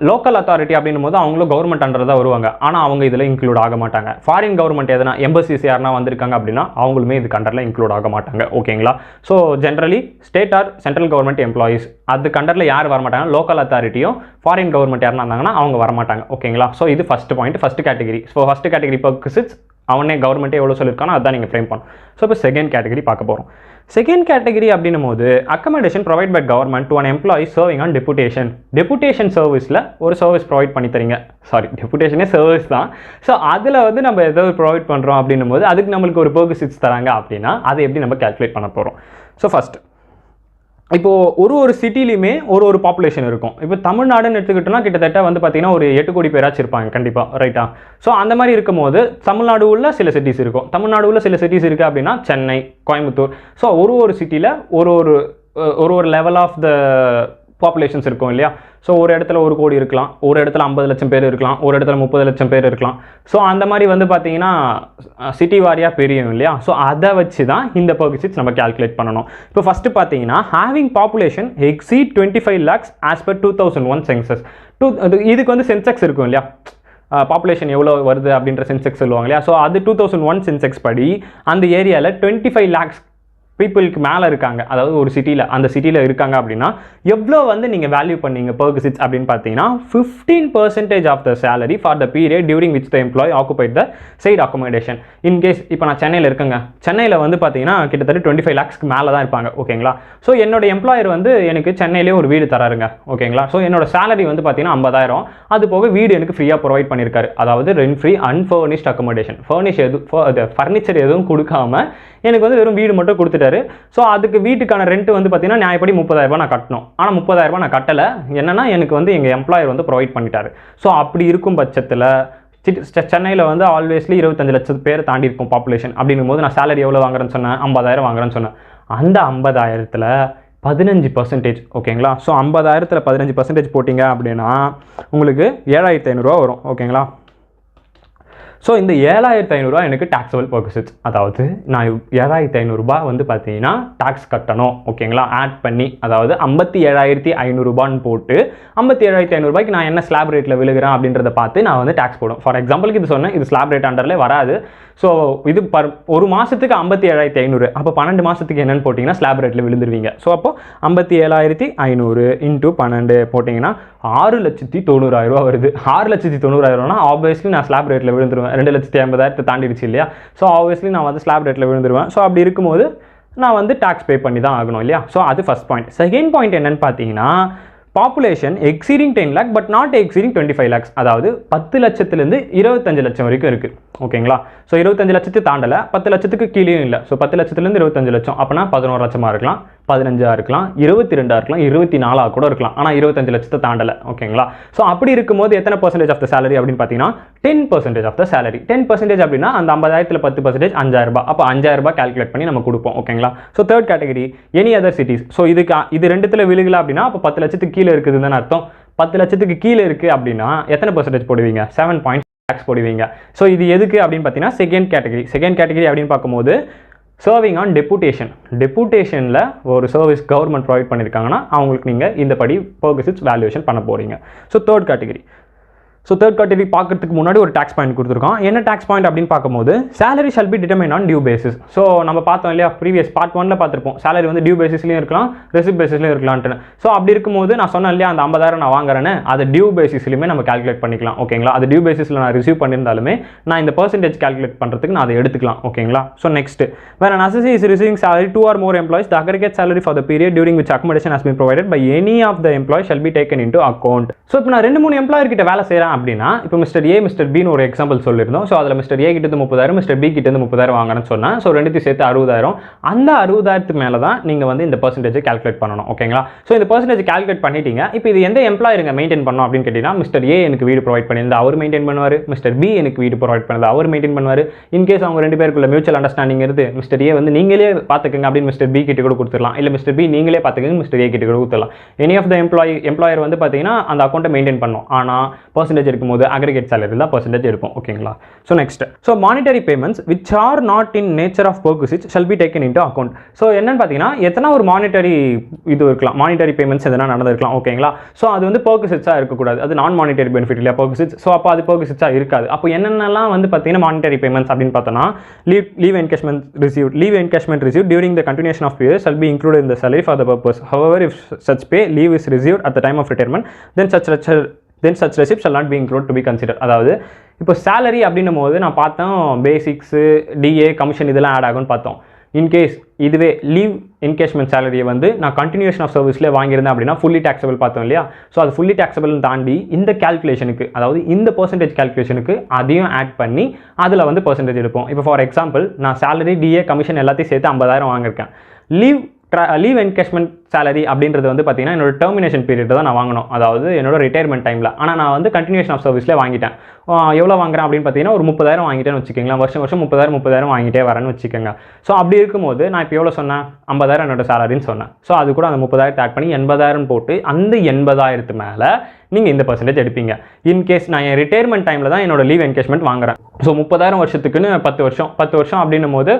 லோக்கல் அத்தாரிட்டி அப்படின்னும் போது அவங்களும் கவர்மெண்ட் அண்டர் தான் வருவாங்க, ஆனால் அவங்க இதில் இன்க்ளூட் ஆக மாட்டாங்க. ஃபாரின் கவர்மெண்ட் எதனா எம்பசிஸ் யாருனா வந்திருக்காங்க அப்படின்னா அவங்களுமே இதுக்கு அண்டரில் இன்க்ளூட் ஆக மாட்டாங்க, ஓகேங்களா. So generally state or central government employees அதுக்கு அண்டரில் யார் வரமாட்டாங்க, லோக்கல் அத்தாரிட்டியும் ஃபாரின் கவர்மெண்ட் யாருனா இருந்தாங்கன்னா அவங்க வரமாட்டாங்க, ஓகேங்களா. ஸோ இது first point, first category. So first category perquisites அவனே கவர்மெண்ட்டே எவ்வளோ சொல்லியிருக்கானோ அதான் நீங்கள் ஃப்ரேம் பண்ணணும். ஸோ இப்போ செகண்ட் கேட்டகரி பார்க்க போகிறோம். செகண்ட் கேட்டகரி அப்படின்னும் போது accommodation provide by government to an employee serving on deputation சர்வீஸில் ஒரு சர்வீஸ் ப்ரொவைட் பண்ணி தரீங்க. சாரி, டெபுடேஷனே சர்வீஸ் தான். ஸோ அதில் வந்து நம்ம ஏதாவது ப்ரொவைட் பண்ணுறோம் அப்படின்னும் போது அதுக்கு நம்மளுக்கு ஒரு பெர்குசிட்ஸ் தராங்க அப்படின்னா அதை எப்படி நம்ம கேல்குலேட் பண்ண போகிறோம். ஸோ ஃபஸ்ட் இப்போது ஒரு சிட்டிலையுமே ஒரு பாப்புலேஷன் இருக்கும். இப்போ தமிழ்நாடுன்னு எடுத்துக்கிட்டோம்னா கிட்டத்தட்ட வந்து பார்த்தீங்கன்னா ஒரு 8 கோடி பேராச்சும் இருப்பாங்க கண்டிப்பாக, ரைட்டா? ஸோ அந்த மாதிரி இருக்கும்போது தமிழ்நாடு உள்ள சில சிட்டிஸ் இருக்கும். தமிழ்நாடு உள்ள சில சிட்டிஸ் இருக்குது அப்படின்னா சென்னை, கோயம்புத்தூர். ஸோ ஒரு சிட்டியில் ஒரு லெவல் ஆஃப் த பாப்புலேஷன்ஸ் இருக்கும் இல்லையா? ஸோ ஒரு இடத்துல 1 கோடி இருக்கலாம், ஒரு இடத்துல 50 லட்சம் பேர் இருக்கலாம், ஒரு இடத்துல 30 லட்சம் பேர் இருக்கலாம். ஸோ அந்த மாதிரி வந்து பார்த்தீங்கன்னா சிட்டி வாரியாக பிரியும் இல்லையா? ஸோ அதை வச்சு தான் இந்த பெர்குசிட்ஸ் நம்ம கேல்குலேட் பண்ணணும். இப்போ ஃபஸ்ட்டு பார்த்தீங்கன்னா having population exceed 25 lakhs as per 2001 census. இதுக்கு வந்து சென்செக்ஸ் இருக்கும் இல்லையா? பாப்புலேஷன் எவ்வளோ வருது அப்படின்ற சென்செக்ஸ் சொல்லுவாங்க இல்லையா? ஸோ அது 2001 சென்செக்ஸ் படி அந்த ஏரியாவில் 25 lakhs பீப்புளுக்கு மேலே இருக்காங்க, அதாவது ஒரு சிட்டியில், அந்த சிட்டியில் இருக்காங்க அப்படின்னா எவ்வளோ வந்து நீங்கள் வேல்யூ பண்ணீங்க பெர்குசிட்ஸ் அப்படின்னு பார்த்தீங்கன்னா 15% of the salary for the period during which the employee occupied the said accommodation. In case இப்போ நான் சென்னையில் இருக்கேங்க, சென்னையில் வந்து பார்த்தீங்கன்னா கிட்டத்தட்ட 25 lakhsக்கு மேலே தான் இருப்பாங்க, ஓகேங்களா? ஸோ என்னோட எம்ப்ளாயர் வந்து எனக்கு சென்னையிலே ஒரு வீடு தராருங்க, ஓகேங்களா? ஸோ என்னோட சேலரி வந்து பார்த்தீங்கன்னா 50,000, அது போக வீடு எனக்கு ஃப்ரீயாக ப்ரொவைட் பண்ணியிருக்காரு, அதாவது ரெண்ட் ஃப்ரீ அன்ஃபர்னிஷ்ட் அக்கோமடேஷன். ஃபர்னிச்சர் எதுவும் கொடுக்காம எனக்கு வந்து வெறும் வீடு மட்டும் கொடுத்துட்டாரு. ஸோ அதுக்கு வீட்டுக்கான ரெண்ட் வந்து பார்த்தீங்கன்னா நியாயப்படி 30,000 நான் கட்டணும். ஆனால் 30,000 நான் கட்டலை, என்னன்னா எனக்கு வந்து எங்கள் எம்ப்ளாயர் வந்து ப்ரொவைட் பண்ணிட்டாரு. ஸோ அப்படி இருக்கும் பட்சத்தில் சென்னையில் வந்து ஆல்வேஸ்லி 25 லட்சம் பேர் தாண்டி இருக்கும் பாப்புலேஷன். அப்படின்னும் போது நான் சேலரி எவ்வளோ வாங்குறேன்னு சொன்னேன், 50,000 வாங்குறேன்னு சொன்னேன். அந்த 50,000த்தில் 15%, ஓகேங்களா? ஸோ 50,000த்தில் 15% போட்டிங்க அப்படின்னா உங்களுக்கு 7,500 வரும், ஓகேங்களா? ஸோ இந்த 7,500 எனக்கு டாக்ஸபிள் பெர்குசிட்ஸ், அதாவது நான் 7,500 வந்து பார்த்தீங்கன்னா டாக்ஸ் கட்டணும், ஓகேங்களா? ஆட் பண்ணி, அதாவது 57,500 போட்டு 57,500 நான் என்ன ஸ்லாப் ரேட்டில் விழுகிறேன் அப்படின்றத பார்த்து நான் வந்து டாக்ஸ் போடும். ஃபார் எக்ஸாம்பிளுக்கு இது சொன்னேன், இது ஸ்லாப் ரேட் அண்டர்லே வராது. ஸோ இது ஒரு மாதத்துக்கு 57,500, அப்போ 12 மாதத்துக்கு என்னென்னு போட்டிங்கன்னா ஸ்லாப் ரேட்டில் விழுந்துருவீங்க. ஸோ அப்போ 57,500 × 12 போட்டிங்கன்னா 6,90,000 வருது. 6,90,000 ஆப்வியஸ்லி நான் ஸ்லாப் ரேட்டில் விழுந்துருவேன். 2,50,000 தாண்டிடுச்சு இல்லையா? ஸோ ஆப்வியஸ்லி நான் வந்து ஸ்லாப் ரேட்டில் விழுந்துருவேன். ஸோ அப்படி இருக்கும்போது நான் வந்து டாக்ஸ் பே பண்ணி தான் ஆகணும் இல்லையா? ஸோ அது ஃபஸ்ட் பாயிண்ட். செகண்ட் பாயிண்ட் என்னன்னு பார்த்தீங்கன்னா population exceeding 10 lakh but not exceeding 25 lakhs, அதாவது 10 லட்சத்துலேருந்து 25 லட்சம் வரைக்கும் இருக்குது, ஓகேங்களா? ஸோ 25 லட்சத்து தாண்டலை, 10 லட்சத்துக்கு கீழேயும் இல்லை. ஸோ 10 லட்சத்துலேருந்து 25 லட்சம் அப்படின்னா 11 லட்சமாக இருக்கலாம், 15 இருக்கலாம், 22 இருக்கலாம், 24 கூட இருக்கலாம். ஆனால் 25 லட்சத்தை தாண்டலை, ஓகேங்களா? ஸோ அப்படி இருக்கும்போது எத்தனை பர்சன்டேஜ் ஆஃப் த சேலரி அப்படின்னு பார்த்தீங்கன்னா 10% ஆஃப் த சேலரி. 10% அப்படின்னா அந்த 50,000த்தில் 10% 5,000. அப்போ 5,000 கால்குலேட் பண்ணி நம்ம கொடுப்போம், ஓகேங்களா? So third category any other cities. So இது ரெண்டுத்தில் விழுகல அப்படின்னா அப்போ 10 லட்சத்துக்கு கீழே இருக்குதுன்னு அர்த்தம். 10 லட்சத்துக்கு கீழே இருக்குது அப்படின்னா எத்தனை பர்சன்டேஜ் போடுவீங்க? 7.6 போடுவீங்க. ஸோ இது எதுக்கு அப்படின்னு பார்த்தீங்கன்னா செகண்ட் கேட்டகரி அப்படின்னு பார்க்கும்போது சர்விங் ஆன் டெபுடேஷனில் ஒரு சர்வீஸ் கவர்மெண்ட் ப்ரொவைட் பண்ணியிருக்காங்கன்னா அவங்களுக்கு நீங்கள் இந்த படி பெர்குசிட்ஸ் வேல்யூவேஷன் பண்ண போகிறீங்க. ஸோ தேர்ட் கேட்டகரி பார்க்கறதுக்கு முன்னாடி ஒரு டாக்ஸ் பாயிண்ட் கொடுத்துருக்கோம். என்ன டாக்ஸ் பாயிண்ட் அப்படின்னு பார்க்கும்போது salary shall be determined on due basis. So நம்ம பார்த்தோம் இல்லையா, ப்ரீவியஸ் பார்ட் 1ல் பார்த்துருப்போம், சேலரி வந்து டியூ பேசிஸ்லையும் இருக்கலாம், ரெசிப்ட் பேசிஸ்லையும் இருக்கலான்ட்டு. ஸோ அப்படி இருக்கும்போது நான் சொன்னேன் இல்லையா, அந்த 50,000 நான் வாங்குறேன்னு அதை டியூ பேசிஸ்லையுமே நம்ம கால்குலேட் பண்ணிக்கலாம், ஓகேங்களா? அது டியூ பேசிஸில் நான் ரிசீவ் பண்ணியிருந்தாலுமே நான் இந்த பர்சன்டேஜ் கால்குலேட் பண்ணுறதுக்கு நான் அதை எடுத்துக்கலாம், ஓகேங்களா? So next, where an assessee is receiving salary 2 or more employees, the aggregate salary for the period during which accommodation has been provided by any of the employees shall be taken into account. So இப்போ நான் 2-3 employer கிட்ட வேலை செய்கிறேன் அப்படின்னா, இப்போ mister A mister பின்னு ஒரு example சொல்லியிருந்தோம். So அதில் மிஸ்டர் ஏ கிட்ட 30,000, மிஸ்டர் பி கிட்ட 30,000 வாங்குறேன்னு சொன்னேன். ஸோ ரெண்டுத்தையும் சேர்த்து 60,000. அந்த 60,000க்கு மேலே தான் நீங்கள் வந்து இந்த பர்சன்டேஜை கால்குலேட் பண்ணணும், ஓகேங்களா? ஸோ இந்த பர்சன்டேஜ் கால்குலேட் பண்ணிட்டீங்க. இப்போ இது எந்த எம்ப்ளாயருங்க மெயின்டைன் பண்ணணும் அப்படின்னு கேட்டிங்கன்னா, மிஸ்டர் ஏ எனக்கு வீடு ப்ரொவைட் பண்ணியிருந்தா அவர் மெயின்டைன் பண்ணுவார், மிஸ்டர் பி எனக்கு வீடு ப்ரொவைட் பண்ணது அவர் மெயின்டைன் பண்ணுவார். இன்கேஸ் அவங்க 2 பேருக்குள்ள மியூச்சுவல் அண்டர்ஸ்டாண்டிங் இருந்து மிஸ்டர் ஏ வந்து நீங்களே பார்த்துக்கங்க அப்படின்னு மிஸ்டர் பி கிட்ட கூட கொடுத்துடலாம், இல்லை மிஸ்டர் பி நீங்களே பார்த்துக்கங்க மிஸ்டர் ஏ கிட்ட கூட கொடுத்துடலாம். எனி ஆஃப் த எம்ப்ளாயர் வந்து பார்த்தீங்கன்னா அந்த அக்கௌண்ட்டை மெயின்டைன் பண்ணும். ஆனால் பர்சன்டேஜ் இருக்கும்போது அக்ரிகேட் சேலரி தான் பர்சன்டேஜ் இருக்கும், ஓகேங்களா? So next, so monetary payments which are not in nature of perquisites shall be taken into account. So என்னன்னு பார்த்தீங்கன்னா எத்தனை ஒரு மானிட்டரி இது இருக்கலாம், மானிட்டரி பேமெண்ட்ஸ் எதனா நடந்திருக்கலாம், ஓகேங்களா? ஸோ அது வந்து பெர்குசிட்ஸாக இருக்கக்கூடாது, அது நான் மானிட்டரி பெனிஃபிட் இல்லையா பெர்குசிட்ஸ். ஸோ அப்போ அது பெர்குசிட்ஸாக இருக்காது. அப்போ என்னென்னலாம் வந்து பார்த்தீங்கன்னா மானிட்டரி பேமெண்ட்ஸ் அப்படின்னு பார்த்தோன்னா leave encashment receive during the continuation of period shall be included in the salary for the purpose. However, if such pay leave is received at the time of retirement, then such then such receipt shall not be include to be consider. அதாவது இப்போ salary அப்படின்னும் போது நான் பார்த்தோம் basics, DA, commission இதெல்லாம் add ஆகும்னு பார்த்தோம். In case இதுவே லீவ் என்கேஜ்மெண்ட் சேலரியை வந்து நான் கண்டினியூஷன் ஆஃப் சர்வீஸ்லேயே வாங்கியிருந்தேன் அப்படின்னா ஃபுல்லி டேக்ஸபிள் பார்த்தோம் இல்லையா. ஸோ அது ஃபுல்லி டேக்ஸபிள்னு தாண்டி இந்த கேல்குலேஷனுக்கு, அதாவது இந்த பர்சன்டேஜ் கேல்குலேஷனுக்கு அதையும் ஆட் பண்ணி அதில் வந்து பர்சன்டேஜ் எடுப்போம். இப்போ ஃபார் எக்ஸாம்பிள் நான் சேலரி, டிஏ, கமிஷன் எல்லாத்தையும் சேர்த்து 50,000 வாங்கியிருக்கேன். லீவ் என்கேஜ்மெண்ட் சேலரி அப்படின்றது வந்து பார்த்தீங்கன்னா என்னோட டெர்மினேஷன் பீரியட் தான் நான் வாங்கணும், அதாவது என்னோட ரிட்டையர்மெண்ட் டைமில். ஆனால் நான் வந்து கண்டினியூஷன் ஆஃப் சர்வீஸ்லேயே வாங்கிட்டேன். எவ்வளோ வாங்குறேன் அப்படின்னு பார்த்தீங்கன்னா ஒரு 30,000 வாங்கிட்டேன்னு வச்சுக்கோங்களேன். வருஷம் 30,000 வாங்கிட்டே வரேன்னு வச்சுக்கோங்க. ஸோ அப்படி இருக்கும்போது நான் இப்போ எவ்வளோ சொன்னேன், 50,000 என்னோட சேலரின்னு சொன்னேன். ஸோ அது கூட அந்த 30,000 ஆட் பண்ணி 80,000 போட்டு அந்த 80,000 மேலே நீங்கள் இந்த பர்சன்டேஜ் எடுப்பீங்க. இன்கேஸ் நான் என் ரிட்டையர்மெண்ட் டைமில் தான் என்னோட லீவ் என்கேஜ்மெண்ட் வாங்குறேன். ஸோ 30,000 வருஷத்துக்குன்னு 10 வருஷம் அப்படின்னும் போது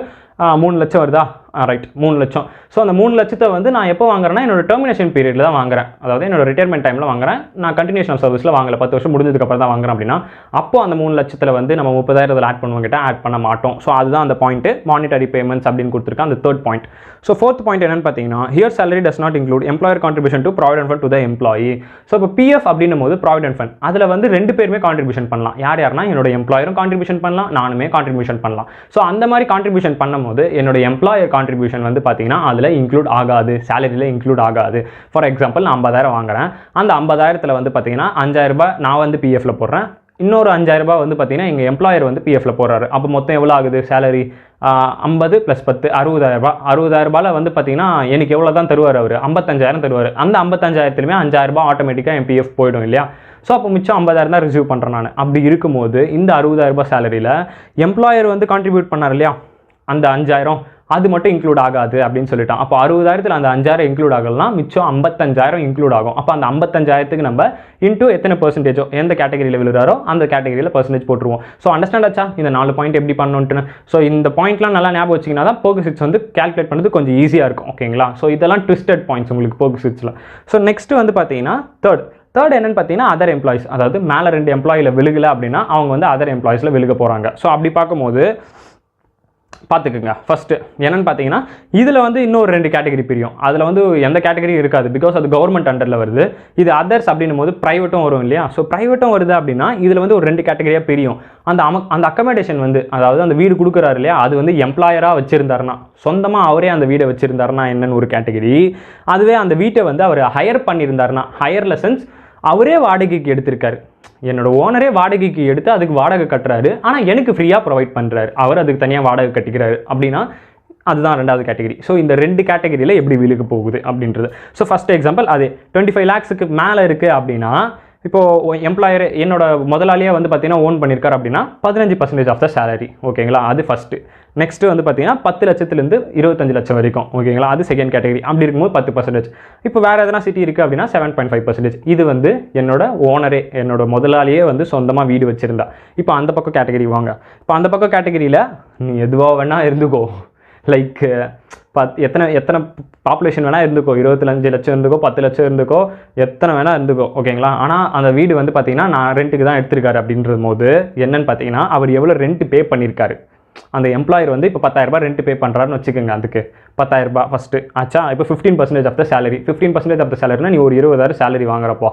3 லட்சம் வருதா? ரைட், 3 லட்சம். ஸோ அந்த 3 லட்சத்தை வந்து நான் எப்போ வாங்குறேன்னா என்னோட டெர்மினேஷன் பீரியடில் தான் வாங்குறேன், அதாவது என்னோட ரிட்டையர்மெண்ட் டைமில் வாங்குறேன். நான் கண்டினியூஷன் ஆஃப் சர்வீஸில் வாங்கல, 10 வருஷம் முடிஞ்சதுக்கப்புறம் தான் வாங்குறேன் அப்படின்னா அப்போ அந்த 3 லட்சத்தில் வந்து நம்ம 30,000 ஆட் பண்ணுவோம் கிட்ட ஆட் பண்ண மாட்டோம். ஸோ அதுதான் அந்த பாயிண்ட், மானிட்டரி பேமெண்ட்ஸ் அப்படின்னு கொடுத்துருக்கேன், அந்த third point. So fourth point என்னன்னு பார்த்தீங்கன்னா, here salary does not include employer contribution to provident fund to the employee. So இப்போ பிஎஃப் அப்படின்னும் போது ப்ராவிடென்ட் ஃபண்ட், அதில் வந்து 2 பேருமே கான்ட்ரிபியூஷன் பண்ணலாம். யாருன்னா என்னோட எம்ப்ளாயரும் கான்ட்ரிபியூஷன் பண்ணலாம், நானுமே கான்ட்ரிபியூஷன் பண்ணலாம். ஸோ அந்த மாதிரி கான்ட்ரிபியூஷன் பண்ணும்போது என்னோட எம்ப்ளாயர் கான்ட்ரிபியூஷன் வந்து பார்த்தீங்கன்னா அதில் இன்க்ளூட் ஆகாது, சேலரியில் இன்க்ளூட் ஆகாது. ஃபார் எக்ஸாம்பிள் நான் 50,000 வாங்குறேன். அந்த 50,000 வந்து பார்த்தீங்கன்னா 5,000 நான் வந்து பிஎஃப்ல போடுறேன், இன்னொரு 5,000 வந்து பார்த்தீங்கன்னா எங்கள் எம்ப்ளாயர் வந்து பிஎஃப்ல போடுறாரு. அப்போ மொத்தம் எவ்வளோ ஆகுது சேலரி? 50 + 10 60,000. 60,000 வந்து பார்த்தீங்கன்னா எனக்கு எவ்வளோ தான் தருவார் அவர்? 55,000 தருவார். அந்த 55,000மே 5,000 ஆட்டோமேட்டிக்காக என் பிஎஃப் போயிடும் இல்லையா. ஸோ அப்போ மிச்சம் 50,000 தான் ரிசீவ் பண்ணுறேன் நான். அப்படி இருக்கும்போது இந்த 60,000 சேலரியில் எம்ப்ளாயர் வந்து கான்ட்ரிபியூட் பண்ணார் இல்லையா, அந்த 5,000 அது மட்டும் இன்க்ளூட் ஆகாது அப்படின்னு சொல்லிட்டான். அப்போ 60,000 அந்த 5,000 இன்க்ளூட் ஆகலாம், மிச்சம் 55,000 இன்க்ளூட் ஆகும். அப்போ அந்த 55,000க்கு நம்ம இன்டூ எத்தனை பர்சன்டேஜோ எந்த கேட்டகரியில் விழுறாரோ அந்த கேட்டகரியில் பர்சன்டேஜ் போட்டுருவோம். ஸோ அண்டர்ஸ்டாண்ட் ஆச்சா இந்த 4 பாயிண்ட் எப்படி பண்ணணுன்ட்டு? ஸோ இந்த பாயிண்ட்லாம் நல்லா ஞாபகம் வச்சிங்கன்னா தான் PERQ-6 வந்து கேல்குலேட் பண்ணுறது கொஞ்சம் ஈஸியாக இருக்கும். ஓகேங்களா? ஸோ இதெல்லாம் ட்விஸ்டட் பாயிண்ட்ஸ் உங்களுக்கு PERQ-6ல. ஸோ நெக்ஸ்ட் வந்து பார்த்தீங்கன்னா தேர்ட் என்னன்னு பார்த்தீங்கன்னா அதர் எம்ப்ளாயிஸ், அதாவது மேலே 2 எம்ப்ளாயில் விழுகலை அப்படின்னா அவங்க வந்து அதர் எம்ப்ளாயிஸில் விழுக போகிறாங்க. ஸோ அப்படி பார்க்கும்போது பார்த்துக்குங்க. ஃபஸ்ட்டு என்னென்னு பார்த்தீங்கன்னா இதில் வந்து இன்னொரு 2 கேட்டகரி பிரியும். அதில் வந்து எந்த கேட்டகரியும் இருக்காது, பிகாஸ் அது கவர்மெண்ட் அண்டரில் வருது. இது அதர்ஸ் அப்படின்னும் போது ப்ரைவேட்டும் வரும் இல்லையா. ஸோ ப்ரைவேட்டும் வருது அப்படின்னா இதில் வந்து ஒரு 2 கேட்டகரியாக பிரியும். அந்த அக்கமடேஷன் வந்து, அதாவது அந்த வீடு கொடுக்குறாரு இல்லையா, அது வந்து எம்ப்ளாயராக வச்சுருந்தாருன்னா, சொந்தமாக அவரே அந்த வீடை வச்சுருந்தாருன்னா என்னென்னு ஒரு கேட்டகரி. அதுவே அந்த வீட்டை வந்து அவர் ஹையர் பண்ணியிருந்தாருன்னா, ஹையர் லெசன்ஸ் அவரே வாடகைக்கு எடுத்திருக்காரு, என்னோட ஓனரே வாடகைக்கு எடுத்து அதுக்கு வாடகை கட்டுறாரு, ஆனால் எனக்கு ஃப்ரீயாக ப்ரொவைட் பண்ணுறாரு, அவர் அதுக்கு தனியாக வாடகை கட்டிக்கிறாரு அப்படின்னா அதுதான் 2வது கேட்டகரி. ஸோ இந்த 2 கேட்டகரியில் எப்படி விழுக போகுது அப்படின்றது. ஸோ ஃபஸ்ட் எக்ஸாம்பிள் அதே 25 lakhsக்கு மேலே இருக்குது அப்படின்னா, இப்போது எம்ப்ளாயர் என்னோட முதலாளியாக வந்து பார்த்தீங்கன்னா ஓன் பண்ணியிருக்காரு அப்படின்னா 15% ஆஃப் த சேலரி. ஓகேங்களா? அது ஃபஸ்ட்டு. நெக்ஸ்ட்டு வந்து பார்த்தீங்கன்னா 10 லட்சத்துலேருந்து 25 லட்சம் வரைக்கும். ஓகேங்களா? அது செகண்ட் கேட்டகரி. அப்படி இருக்கும்போது 10%. இப்போ வேறு எதனா சிட்டி இருக்குது அப்படின்னா 7.5%. இது வந்து என்னோட ஓனரே, என்னோட முதலாளியே வந்து சொந்தமாக வீடு வச்சுருந்தா. இப்போ அந்த பக்கம் கேட்டகரி வாங்க. இப்போ அந்த பக்கம் கேட்டகரியில் நீ எதுவாக வேணால் இருந்துக்கோ, லைக் எத்தனை பாப்புலேஷன் வேணால் இருந்துக்கோ, 25 லட்சம் இருந்துக்கோ, 10 லட்சம் இருந்துக்கோ, எத்தனை வேணால் இருந்துக்கோ. ஓகேங்களா? ஆனால் அந்த வீடு வந்து பார்த்தீங்கன்னா நான் ரெண்ட்டுக்கு தான் எடுத்திருக்காரு அப்படின்ற போது என்னன்னு பார்த்தீங்கன்னா அவர் எவ்வளோ ரெண்ட் பே பண்ணியிருக்காரு. அந்த எம்ப்ளாயர் வந்து இப்போ 10,000 ரெண்ட் பே பண்ணுறாருன்னு வச்சுக்கோங்க. அதுக்கு 10,000 ஃபஸ்ட்டு ஆச்சா. இப்போ 15% of the salary. 15% of the சேலரினா நீ ஒரு 20,000 சேலரி வாங்குறப்போ,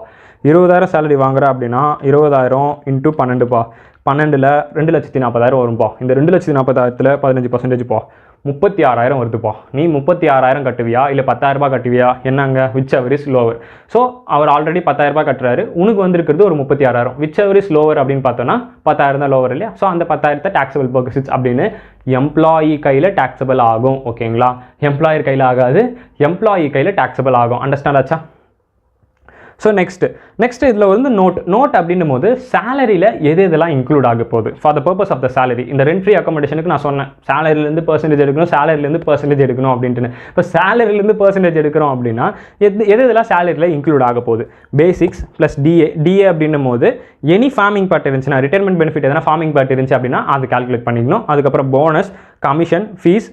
20,000 சேலரி வாங்குற அப்படின்னா 20,000 × 12 12ல் 2,40,000 வரும்பா. இந்த 2,40,000ல் 15% 36,000 வருதுப்பா. நீ 36,000 கட்டுவியா இல்லை 10,000 கட்டுவியா? என்னங்க whichever is lower. So அவர் ஆல்ரெடி 10,000 கட்டுறாரு, உனக்கு வந்திருக்கிறது ஒரு 36,000. விச் எவர் இஸ் லோவர் அப்படின்னு பார்த்தோன்னா 10,000 தான் லோவர் இல்லையா. ஸோ அந்த 10,000 டாக்ஸபிள் PERQ-6 அப்படின்னு எம்ப்ளாயி கையில் டாக்ஸபிள் ஆகும். ஓகேங்களா? எம்ப்ளாயர் கையில் ஆகாது, எம்ப்ளாயி கையில் டாக்ஸபிள் ஆகும். அண்டர்ஸ்டாண்ட் ஆச்சா? ஸோ நெக்ஸ்ட் இதில் வந்து நோட் அப்படின்னும் போது சேலரியில் இதெல்லாம் இன்க்ளூட் ஆக போகுது for the purpose of the salary. இந்த ரெண்ட் ஃப்ரீ அக்காமடேஷனுக்கு நான் சொன்னேன் சேலரிலேருந்து பர்சன்டேஜ் எடுக்கணும், சேலரிலேருந்து பர்சன்டேஜ் எடுக்கணும் அப்படின்ட்டு. இப்போ சேலரிலேருந்து பர்சன்டேஜ் எடுக்கிறோம் அப்படின்னா இதெல்லாம் சேலரியில் இன்க்ளூட் ஆக போகுது. பேசிக்ஸ் ப்ளஸ் டிஏ அப்படின்னும் போது எனி ஃபார்மிங் பார்ட் இருந்துச்சுன்னா, ரிட்டைர்மெண்ட் பெனிஃபிட் எதனா ஃபார்மிங் பார்ட் இருந்துச்சு அப்படின்னா அது கால்குலேட் பண்ணிக்கணும். அதுக்கப்புறம் bonus, commission, fees,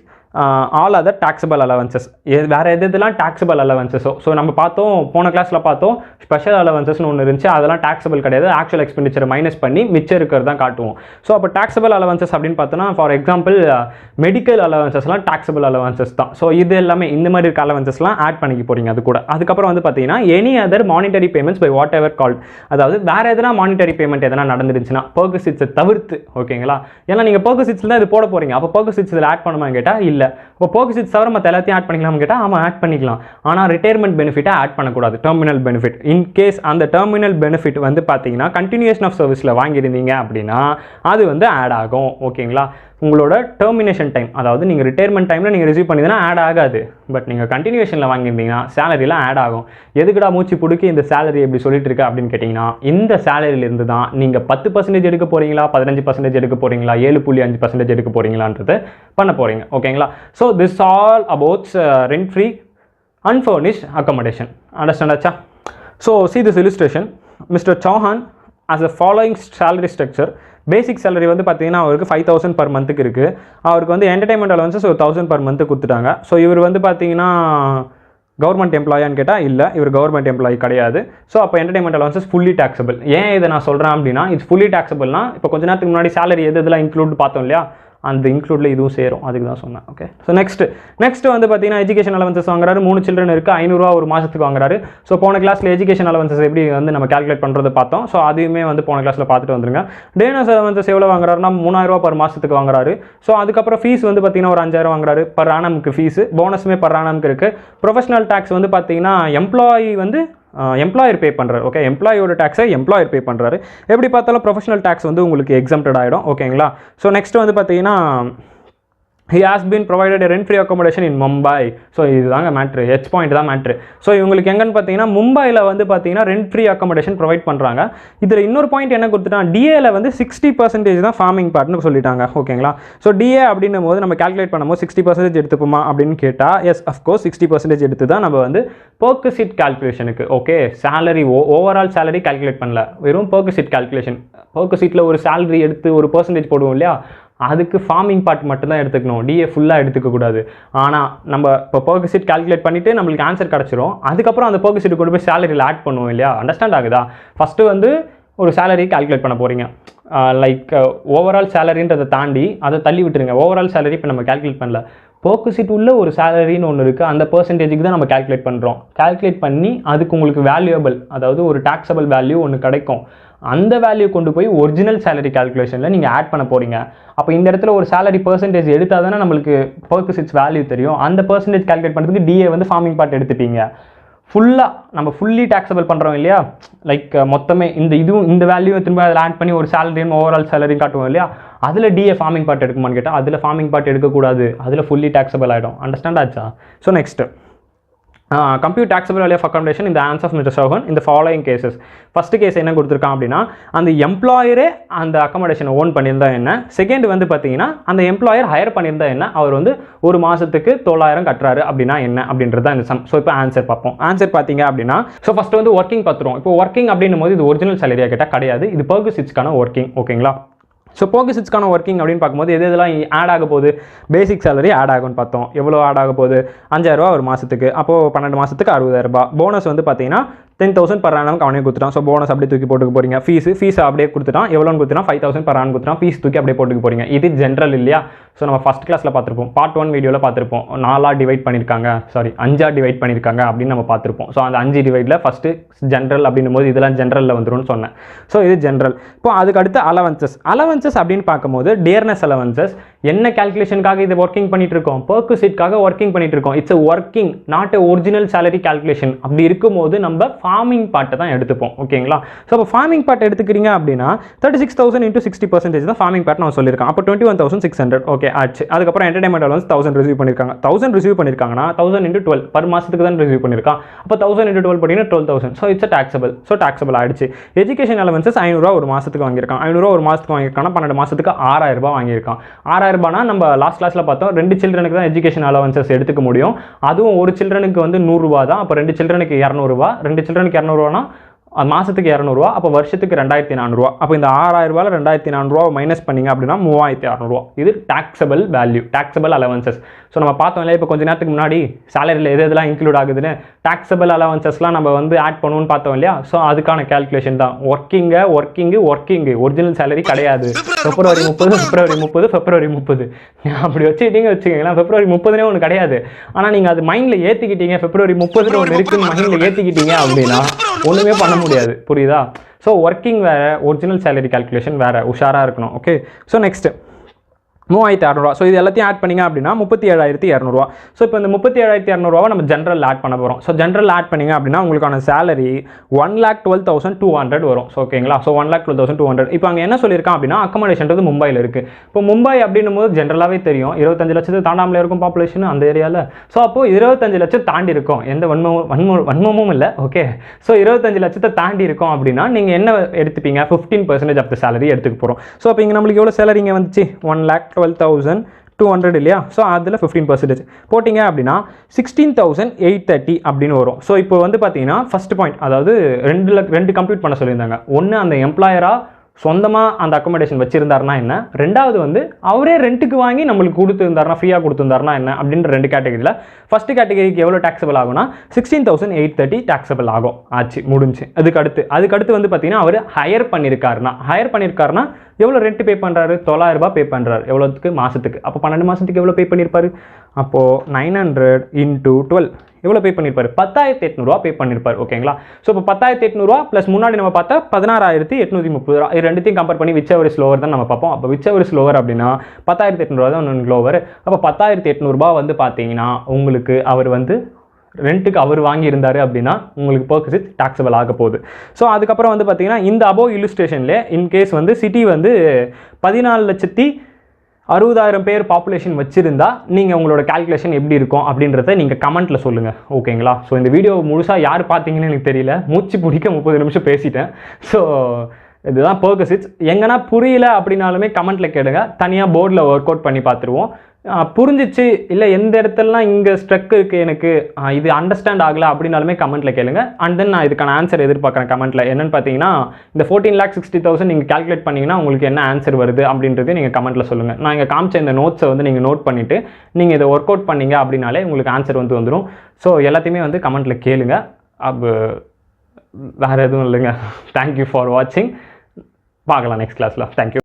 all other taxable allowances. வேறு எதுலாம் டாக்ஸபிள் அலவன்சஸோ, ஸோ நம்ம பார்த்தோம் போன கிளாஸில் பார்த்தோம் ஸ்பெஷல் அலவன்சஸ்னு ஒன்று இருந்துச்சு, அதெல்லாம் டாக்ஸபிள் கிடையாது, ஆக்சுவல் எக்ஸ்பெண்டிச்சரை மைனஸ் பண்ணி மிச்சம் இருக்கிறது தான் காட்டுவோம். ஸோ அப்போ டாக்ஸபிள் அலவன்சஸ் அப்படின்னு பார்த்தோன்னா ஃபார் எக்ஸாம்பிள் மெடிக்கல் அலவன்சஸ்லாம் டாக்ஸபிள் அலவன்சஸ் தான். ஸோ இது எல்லாமே இந்த மாதிரி இருக்க அலவன்சஸ்லாம் ஆட் பண்ணிக்க போகிறீங்க அது கூட. அதுக்கப்புறம் வந்து பார்த்தீங்கன்னா any other monetary payments by whatever called, அதாவது வேறு எதனா மானிட்டரி பேமெண்ட் எதனா நடந்துருச்சுன்னா பெர்குசிட்ஸை தவிர்த்து, ஓகேங்களா? ஏன்னா நீங்கள் பெர்குசிட்ஸில் தான் இது போட போகிறீங்க, அப்போ பெர்குசிட்ஸ் இதில் ஆட் பண்ணுமான்னு கேட்டால் இல்லை. இப்போ பெர்குசிட்ஸ் தவிர மற்ற எல்லாத்தையும் ஆட் பண்ணிக்கலாம்னு கேட்டால் ஆமாம் ஆட் பண்ணிக்கலாம். ஆனால் ரிட்டையர்மெண்ட் பெனிஃபிட்டை ஆட் பண்ணக்கூடாது, டெர்மினல் பெனிஃபிட். இன்கேஸ் அந்த டெர்மினல் பெனிஃபிட் வந்து பார்த்தீங்கன்னா கண்டினியூஷன் ஆஃப் சர்வீஸில் வாங்கியிருந்தீங்க அப்படின்னா அது வந்து ஆட் ஆகும், ஓகேங்களா? உங்களோட டெர்மினேஷன் டைம், அதாவது நீங்கள் ரிட்டையர்மெண்ட் டைமில் நீங்கள் ரிசீவ் பண்ணிங்கன்னா ஆட் ஆகாது. பட் நீங்கள் கண்டினியூஷனில் வாங்கியிருந்தீங்கன்னா சேலரிலாம் ஆட் ஆகும். எதுக்குடா மூச்சு பிடிக்கி இந்த சேலரி எப்படி சொல்லிட்டு இருக்கு அப்படின்னு கேட்டிங்கன்னா, இந்த சேலரியிலிருந்து தான் நீங்கள் 10% எடுக்க போகிறீங்களா, 15% எடுக்க போகிறீங்களா, 7.5% எடுக்க போகிறீங்களான்றது பண்ண போகிறீங்க, ஓகேங்களா? So this all அபவுட்ஸ் rent free unfurnished accommodation. Understand acha? So see this illustration. Mr. Chauhan has a following salary structure. Basic salary வந்து பார்த்தீங்கன்னா அவருக்கு 5,000 per மந்த்துக்கு இருக்குது. அவருக்கு வந்து என்டர்டைன்மெண்ட் அலவன்சஸ் ஒரு 1,000 per மந்த்து கொடுத்துட்டாங்க. ஸோ இவர் வந்து பார்த்தீங்கன்னா கவர்மெண்ட் எம்ப்ளாயான்னு கேட்டால் இல்லை, இவர் கவர்மெண்ட் எம்ப்ளாயி கிடையாது. ஸோ அப்போ என்டர்டைன்மெண்ட் அலவன்சஸ் ஃபுல்லி டாக்ஸபிள். ஏன் இதை நான் சொல்கிறேன் அப்படின்னா, இட்ஸ் ஃபுல்லி டாக்ஸபிள்னா இப்போ கொஞ்ச நேரத்துக்கு முன்னாடி சேலரி எதெல்லாம் இன்க்ளூட் பார்த்தோம் இல்லையா, அந்த இன்க்ளூடில் இதுவும் சேரும், அதுக்கு தான் சொன்னேன். ஓகே, ஸோ நெக்ஸ்ட் வந்து பார்த்தீங்கன்னா எஜுகேஷன் அலவன்சஸ் வாங்குறாரு. 3 சில்ட்ரன் இருக்குது, 500 ரூபா ஒரு மாதத்துக்கு வாங்குறாரு. ஸோ போன கிளாஸில் எஜுகேஷன் அலவன்சஸ் எப்படி வந்து நம்ம கால்குலேட் பண்ணுறது பார்த்தோம். ஸோ அதுவுமே வந்து போன கிளாஸில் பார்த்துட்டு வந்துருங்க. டேனஸ் அலவன்சஸ் எவ்வளோ வாங்குறாருன்னா 3000 ரூபா பர் மாதத்துக்கு வாங்குறாரு. ஸோ அதுக்கப்புறம் ஃபீஸ் வந்து பார்த்தீங்கன்னா ஒரு 5000 வாங்குறாரு பர் ஆனமுக்கு ஃபீஸு, போனஸுமே பர் ஆனமுக்கு இருக்குது. ப்ரொஃபஷனல் டேக்ஸ் வந்து பார்த்தீங்கன்னா எம்ப்ளாயி வந்து எம்ப்ளாயர் பே பண்ணுறாரு. ஓகே, எம்ப்ளாயோட டேக்ஸை எம்ப்ளாயர் பே பண்ணுறாரு. எப்படி பார்த்தாலும் ப்ரொஃபஷனல் டேக்ஸ் வந்து உங்களுக்கு எக்ஸம்ப்டட் ஆகிடும், ஓகேங்களா? ஸோ நெக்ஸ்ட் வந்து பார்த்தீங்கன்னா he has been provided a rent free accommodation in Mumbai. So இதுதாங்க மேட்ரு, ஹெச் பாயிண்ட் தான் மேட்ரு. ஸோ இவங்களுக்கு எங்கன்னு பார்த்தீங்கன்னா மும்பையில் வந்து பார்த்தீங்கன்னா ரெண்ட் ஃப்ரீ அக்காமடேஷன் ப்ரொவைட் பண்ணுறாங்க. இதில் இன்னொரு பாயிண்ட் என்ன கொடுத்துட்டாங்க, டிஏல வந்து 60% தான் ஃபார்மிங் பார்ட்னு சொல்லிட்டாங்க, ஓகேங்களா? ஸோ டிஏ அப்படின்னும் போது நம்ம கால்குலேட் பண்ணும்போது 60% எடுத்துப்போமா அப்படின்னு கேட்டால் எஸ் அஃப்கோர்ஸ் 60% எடுத்து தான் நம்ம வந்து பெர்குசிட் கால்குலேஷனுக்கு, okay, salary overall salary calculate பண்ணல, வெறும் பெர்குசிட் கால்குலேஷன். பெர்குசிட்டில் ஒரு சேலரி எடுத்து ஒரு பர்சன்டேஜ் போடுவோம் இல்லையா, அதுக்கு ஃபார்மிங் பார்ட் மட்டும்தான் எடுத்துக்கணும், டிஏ ஃபுல்லாக எடுத்துக்கக்கூடாது. ஆனால் நம்ம இப்போ பெர்குசிட் கால்குலேட் பண்ணிவிட்டு நம்மளுக்கு ஆன்சர் கிடச்சிரும். அதுக்கப்புறம் அந்த பெர்குசிட் கொண்டு போய் சேலரியில் ஆட் பண்ணுவோம் இல்லையா, அண்டர்ஸ்டாண்ட் ஆகுதா? ஃபஸ்ட்டு வந்து ஒரு சேலரி கால்குலேட் பண்ண போகிறீங்க, லைக் ஓவரால் சேலரின்றதை தாண்டி அதை தள்ளி விட்டுருங்க. ஓவரால் சேலரி இப்போ நம்ம கால்குலேட் பண்ணல, பெர்குசிட் உள்ள ஒரு சேலரின்னு ஒன்று இருக்குது, அந்த பர்சன்டேஜுக்கு தான் நம்ம கால்குலேட் பண்ணுறோம். கால்குலேட் பண்ணி அதுக்கு உங்களுக்கு வேல்யூபிள், அதாவது ஒரு டாக்ஸபிள் வேல்யூ ஒன்று கிடைக்கும். அந்த வேல்யூ கொண்டு போய் ஒரிஜினல் சேலரி கால்குலேஷனில் நீங்கள் ஆட் பண்ண போகிறீங்க. அப்போ இந்த இடத்துல ஒரு சேலரி பர்சன்டேஜ் எடுத்தால் தானே நம்மளுக்கு பெர்குசிட்ஸ் வேல்யூ தெரியும். அந்த பர்சன்டேஜ் கால்குலேட் பண்ணுறதுக்கு டிஏ வந்து ஃபார்மிங் பார்ட் எடுத்துப்பீங்க. ஃபுல்லாக நம்ம ஃபுல்லி டாக்ஸபிள் பண்ணுறோம் இல்லையா, லைக் மொத்தமே இந்த வேல்யூவை திரும்ப அதில் ஆட் பண்ணி ஒரு சேலரியும் ஓவரால் சேலரி காட்டுவோம் இல்லையா, அதில் டிஏ ஃபார்மிங் பார்ட் எடுக்குமான்னு கேட்டால் அதில் ஃபார்மிங் பார்ட் எடுக்கக்கூடாது, அதில் ஃபுல்லி டாக்ஸபிள் ஆகிடும். அண்டர்ஸ்டாண்ட் ஆச்சா? So next compute taxable value of accommodation in the hands of Mr. Chauhan in the following cases. First case என்ன கொடுத்துருக்கான் அப்படின்னா, அந்த எம்ப்ளாயரே அந்த அக்காமடேஷனை ஓன் பண்ணியிருந்தா என்ன, செகண்ட் வந்து பார்த்தீங்கன்னா அந்த எம்ப்ளாயர் ஹையர் பண்ணியிருந்தா என்ன, அவர் வந்து ஒரு மாதத்துக்கு 9,000 கட்டுறாரு அப்படின்னா என்ன அப்படின்றது தான் இந்த சம். ஸோ இப்போ ஆன்சர் பார்ப்போம். ஆன்சர் பார்த்தீங்க அப்படின்னா, ஸோ ஃபஸ்ட்டு வந்து ஒர்க்கிங் பார்த்துருவோம். இப்போ ஒர்க்கிங் அப்படின்னும் போது இது ஒரிஜினல் சேலரியாக கேட்டால் கிடையாது, இது பெர்குசிட்ஸ்க்கான ஒர்க்கிங், ஓகேங்களா? ஸோ பெர்குசிட்ஸ்க்கான ஒர்க்கிங் அப்படின்னு பார்க்கும்போது எதெல்லாம் ஆட் ஆக போகுது, பேசிக் சேலரி ஆட் ஆகும்னு பார்த்தோம். எவ்வளோ ஆட் ஆக போகுது, 5,000 ரூபா ஒரு மாதத்துக்கு, அப்போது 12 மாதத்துக்கு 60,000 ரூபாய். போனஸ் வந்து பார்த்தீங்கன்னா 10,000 per annum அவனே கொடுத்துட்டான். ஸோ போனஸ் அப்படியே தூக்கி போட்டுக்க போகிறீங்க. ஃபீஸ் அப்படியே கொடுத்துட்டான், எவ்வளோன்னு கொடுத்துட்டான், 5,000 per annum கொடுத்துட்டான். ஃபீஸ் தூக்கி அப்படியே போட்டுக்க போகிறீங்க. இது ஜென்ரல் இல்லையா? ஸோ நம்ம ஃபஸ்ட் கிளாஸில் பார்த்துருப்போம், பார்ட் 1 வீடியோவில் பார்த்துருப்போம். 4 டிவைட் பண்ணியிருக்காங்க, 5 டிவைட் பண்ணியிருக்காங்க அப்படின்னு நம்ம பார்த்துருப்போம். ஸோ அந்த 5 டிவைடில் ஃபஸ்ட்டு ஜென்ரல் அப்படின்னும் போது இதெல்லாம் ஜென்ரலில் வந்துரும்னு சொன்னேன். ஸோ இது ஜென்ரல். இப்போ அதுக்கு அடுத்து அலவன்சஸ் அப்படின்னு பார்க்கும்போது டியர்னஸ் அலவன்சஸ் என்ன கால்குலேஷனுக்காக இது ஒர்க்கிங் பண்ணிட்டு இருக்கோம், பெர்குசிட்காக ஒர்க்கிங் பண்ணிட்டு இருக்கோம். It's working, not a original salary calculation. அப்படி இருக்கும்போது நம்ம ஃபார்மிங் பார்ட்டை தான் எடுத்துப்போம், ஓகேங்களா? ஸோ இப்போ ஃபார்மிங் பார்ட் எடுத்துக்கிறீங்க அப்படின்னா 36,000 into 60% தான் ஃபார்மிங் பார்ட் நான் சொல்லியிருக்கேன். அப்போ 21,600, ஓகே ஆச்சு. அதுக்கப்புறம் என்டர்டைன்மெண்ட் அலவன்ஸ் 1000 ரிசீவ் பண்ணியிருக்காங்க. 1000 ரிசீவ் பண்ணியிருக்காங்கன்னா 1000 into 12 பர் மாதத்துக்கு தான் ரிசீவ் பண்ணியிருக்கான். அப்போ 1000 into 12 பார்த்தீங்கன்னா 12,000. So it's taxable. So taxable ஆயிடுச்சு. எஜுகேஷன் அலவன்சஸ் 500 ரூபா ஒரு மாதத்துக்கு வாங்கியிருக்கான். 500 ரூபா ஒரு மாதத்துக்கு வாங்கியிருக்காங்கன்னா 12 மாதத்துக்கு 6,000 ரூபாய் வாங்கியிருக்கான். 6,000 ரூபாய்னா நம்ம லாஸ்ட் கிளாஸில் பார்த்தோம் 2 சில்ட்ரனுக்கு தான் எஜுகேஷன் அலவன்சஸ் எடுத்துக்க முடியும். அதுவும் ஒரு சில்ட்ரனுக்கு வந்து 100 ரூபா தான். அப்போ 2 சில்ட்ரனுக்கு 200 ரூபா, 2 சில்ட்ரனுக்கு 200 ரூபானா மாதத்துக்கு 200 அப்போ வருஷத்துக்கு 2400. அப்போ இந்த 6000 2400 மைனஸ் பண்ணிங்க அப்படின்னா 3600. இது taxable value, taxable allowances. So நம்ம பார்த்தோம் இல்லையா இப்போ கொஞ்ச நேரத்துக்கு முன்னாடி சேலரியில் எதெல்லாம் இன்க்ளூட் ஆகுதுன்னு, டாக்ஸபிள் அலவன்சஸ்லாம் நம்ம வந்து ஆட் பண்ணுவோம்னு பார்த்தோம் இல்லையா. ஸோ அதுக்கான கேல்குலேஷன் தான் ஒர்க்கிங்கு ஒரிஜினல் சேலரி கிடையாது. February 30 அப்படி வச்சுக்கிட்டீங்க வச்சுக்கோங்களேன். February 30 ஒன்று கிடையாது. ஆனால் நீங்கள் அது மைண்டில் ஏற்றிக்கிட்டீங்க, February 30 ஒன்று இருக்குன்னு மைண்டில் ஏற்றிக்கிட்டீங்க அப்படின்னா ஒன்றுமே பண்ண முடியாது. புரியுதா? ஸோ ஒர்க்கிங் வேறு, ஒரிஜினல் சேலரி கால்குலேஷன் வேறு, உஷாராக இருக்கணும். Okay, so next 3600. ஸோ இது எல்லாத்தையும் ஆட் பண்ணிங்க அப்படின்னா 37200. ஸோ இப்போ இந்த 37200 நம்ம ஜென்ரல் ஆட் பண்ண போகிறோம். ஸோ ஜென்ரல் ஆட் பண்ணிங்க அப்படின்னா உங்களுக்கான சேலரி 1,12,200 வரும். ஸோ ஓகேங்களா? ஸோ 1,12,200. இப்போ அங்கே என்ன சொல்லியிருக்கான் அப்படின்னா அக்கமடேஷன்றது மும்பையில் இருக்குது. இப்போ மும்பை அப்படின்னும் போது ஜென்ரலாகவே தெரியும் 25 லட்சத்து தாண்டாமலே இருக்கும் பாப்புலேஷன் அந்த ஏரியாவில். ஸோ அப்போது 25 லட்சம் தாண்டி இருக்கும், எந்த வன்மமும் இல்லை. ஓகே, ஸோ 25 லட்சத்தை தாண்டி இருக்கும் அப்படின்னா நீங்கள் என்ன எடுத்துப்பீங்க? 15% ஆஃப் த சேலரி எடுத்துக்க போகிறோம். ஸோ அப்போ இங்கே நம்மளுக்கு எவ்வளோ சேலரி இங்கே வந்துச்சு? 1,12,200 இல்லையா? ஸோ அதில் 15% போட்டிங்க அப்படின்னா 16,830 அப்படின்னு வரும். ஸோ இப்போ வந்து பார்த்தீங்கன்னா ஃபஸ்ட் பாயிண்ட், அதாவது ரெண்டு கம்ப்யூட் பண்ண சொல்லியிருந்தாங்க. ஒன்று அந்த எம்ப்ளாயராக சொந்தமாக அந்த அக்கமடேஷன் வச்சுருந்தாருனா என்ன, ரெண்டாவது வந்து அவரே ரெண்ட்டுக்கு வாங்கி நம்மளுக்கு கொடுத்துருந்தாருனா, ஃப்ரீயாக கொடுத்துருந்தாருனா என்ன அப்படின்ற ரெண்டு கேட்டகரியில். ஃபஸ்ட்டு கேட்டகரிக்கு எவ்வளோ டாக்ஸபிள் ஆகும்னா 16,830 டாக்ஸபிள் ஆகும். ஆச்சு, முடிஞ்சு. அதுக்கடுத்து வந்து பார்த்தீங்கன்னா அவர் ஹையர் பண்ணியிருக்காருனா எவ்வளோ ரெண்ட் பே பண்ணுறாரு? 900 பே பண்ணுறாரு. எவ்வளோத்துக்கு? மாதத்துக்கு. அப்போ 12 மாதத்துக்கு எவ்வளோ பே பண்ணியிருப்பாரு? அப்போது 900 × 12 எவ்வளோ பே பண்ணியிருப்பாரு? 10,800 பே பண்ணியிருப்பார். ஓகேங்களா? ஸோ இப்போ 10,800 ப்ளஸ் முன்னாடி நம்ம பார்த்தா 16,830. இது ரெண்டுத்தையும் கம்பேர் பண்ணி விச் எவர் இஸ் லோவர் தான் நம்ம பார்ப்போம். அப்போ விச் எவர் இஸ் லோவர் அப்படின்னா 10,800 தான் ஒன்று லோவர். அப்போ 10,800 வந்து பார்த்தீங்கன்னா உங்களுக்கு அவர் வந்து ரெண்ட்டுக்கு அவர் வாங்கியிருந்தார் அப்படின்னா உங்களுக்கு பெர்க்விசிட்ஸ் டாக்ஸபிள் ஆக போகுது. ஸோ அதுக்கப்புறம் வந்து பார்த்தீங்கன்னா இந்த அபோவ் இல்லுஸ்ட்ரேஷன்லேயே இன்கேஸ் வந்து சிட்டி வந்து 14,60,000 பேர் பாப்புலேஷன் வச்சுருந்தா நீங்கள் உங்களோட கால்குலேஷன் எப்படி இருக்கும் அப்படின்றத நீங்கள் கமெண்ட்டில் சொல்லுங்கள். ஓகேங்களா? ஸோ இந்த வீடியோ முழுசாக யார் பார்த்தீங்கன்னு எனக்கு தெரியல, மூச்சு பிடிக்க 30 நிமிஷம் பேசிட்டேன். ஸோ இதுதான் பெர்க்விசிட்ஸ். எங்கன்னா புரியல அப்படின்னாலுமே கமெண்ட்டில் கேளுங்க, தனியாக போர்டில் ஒர்க் அவுட் பண்ணி பார்த்துருவோம். புரிஞ்சிச்சு இல்லை எந்த இடத்துலலாம் இங்கே ஸ்ட்ரக் இருக்குது எனக்கு இது அண்டர்ஸ்டாண்ட் ஆகலை அப்படின்னாலுமே கமெண்ட்டில் கேளுங்க. அண்ட் தென் நான் இதுக்கான ஆன்சர் எதிர்பார்க்குறேன் கமெண்ட்டில். என்னென்னு பார்த்தீங்கன்னா இந்த 14,60,000 நீங்கள் கால்குலேட் பண்ணிங்கன்னா உங்களுக்கு என்ன ஆன்சர் வருது அப்படின்றதே நீங்கள் கமெண்ட்டில் சொல்லுங்கள். நான் இங்கே காமிச்ச இந்த நோட்ஸை வந்து நீங்கள் நோட் பண்ணிவிட்டு நீங்கள் இதை ஒர்க் அவுட் பண்ணீங்க அப்படின்னாலே உங்களுக்கு ஆன்சர் வந்துடும். ஸோ எல்லாத்தையுமே வந்து கமெண்ட்டில் கேளுங்க. அப்போ வேறு எதுவும் இல்லைங்க. தேங்க்யூ ஃபார் வாட்சிங். பார்க்கலாம் நெக்ஸ்ட் கிளாஸில். தேங்க்யூ.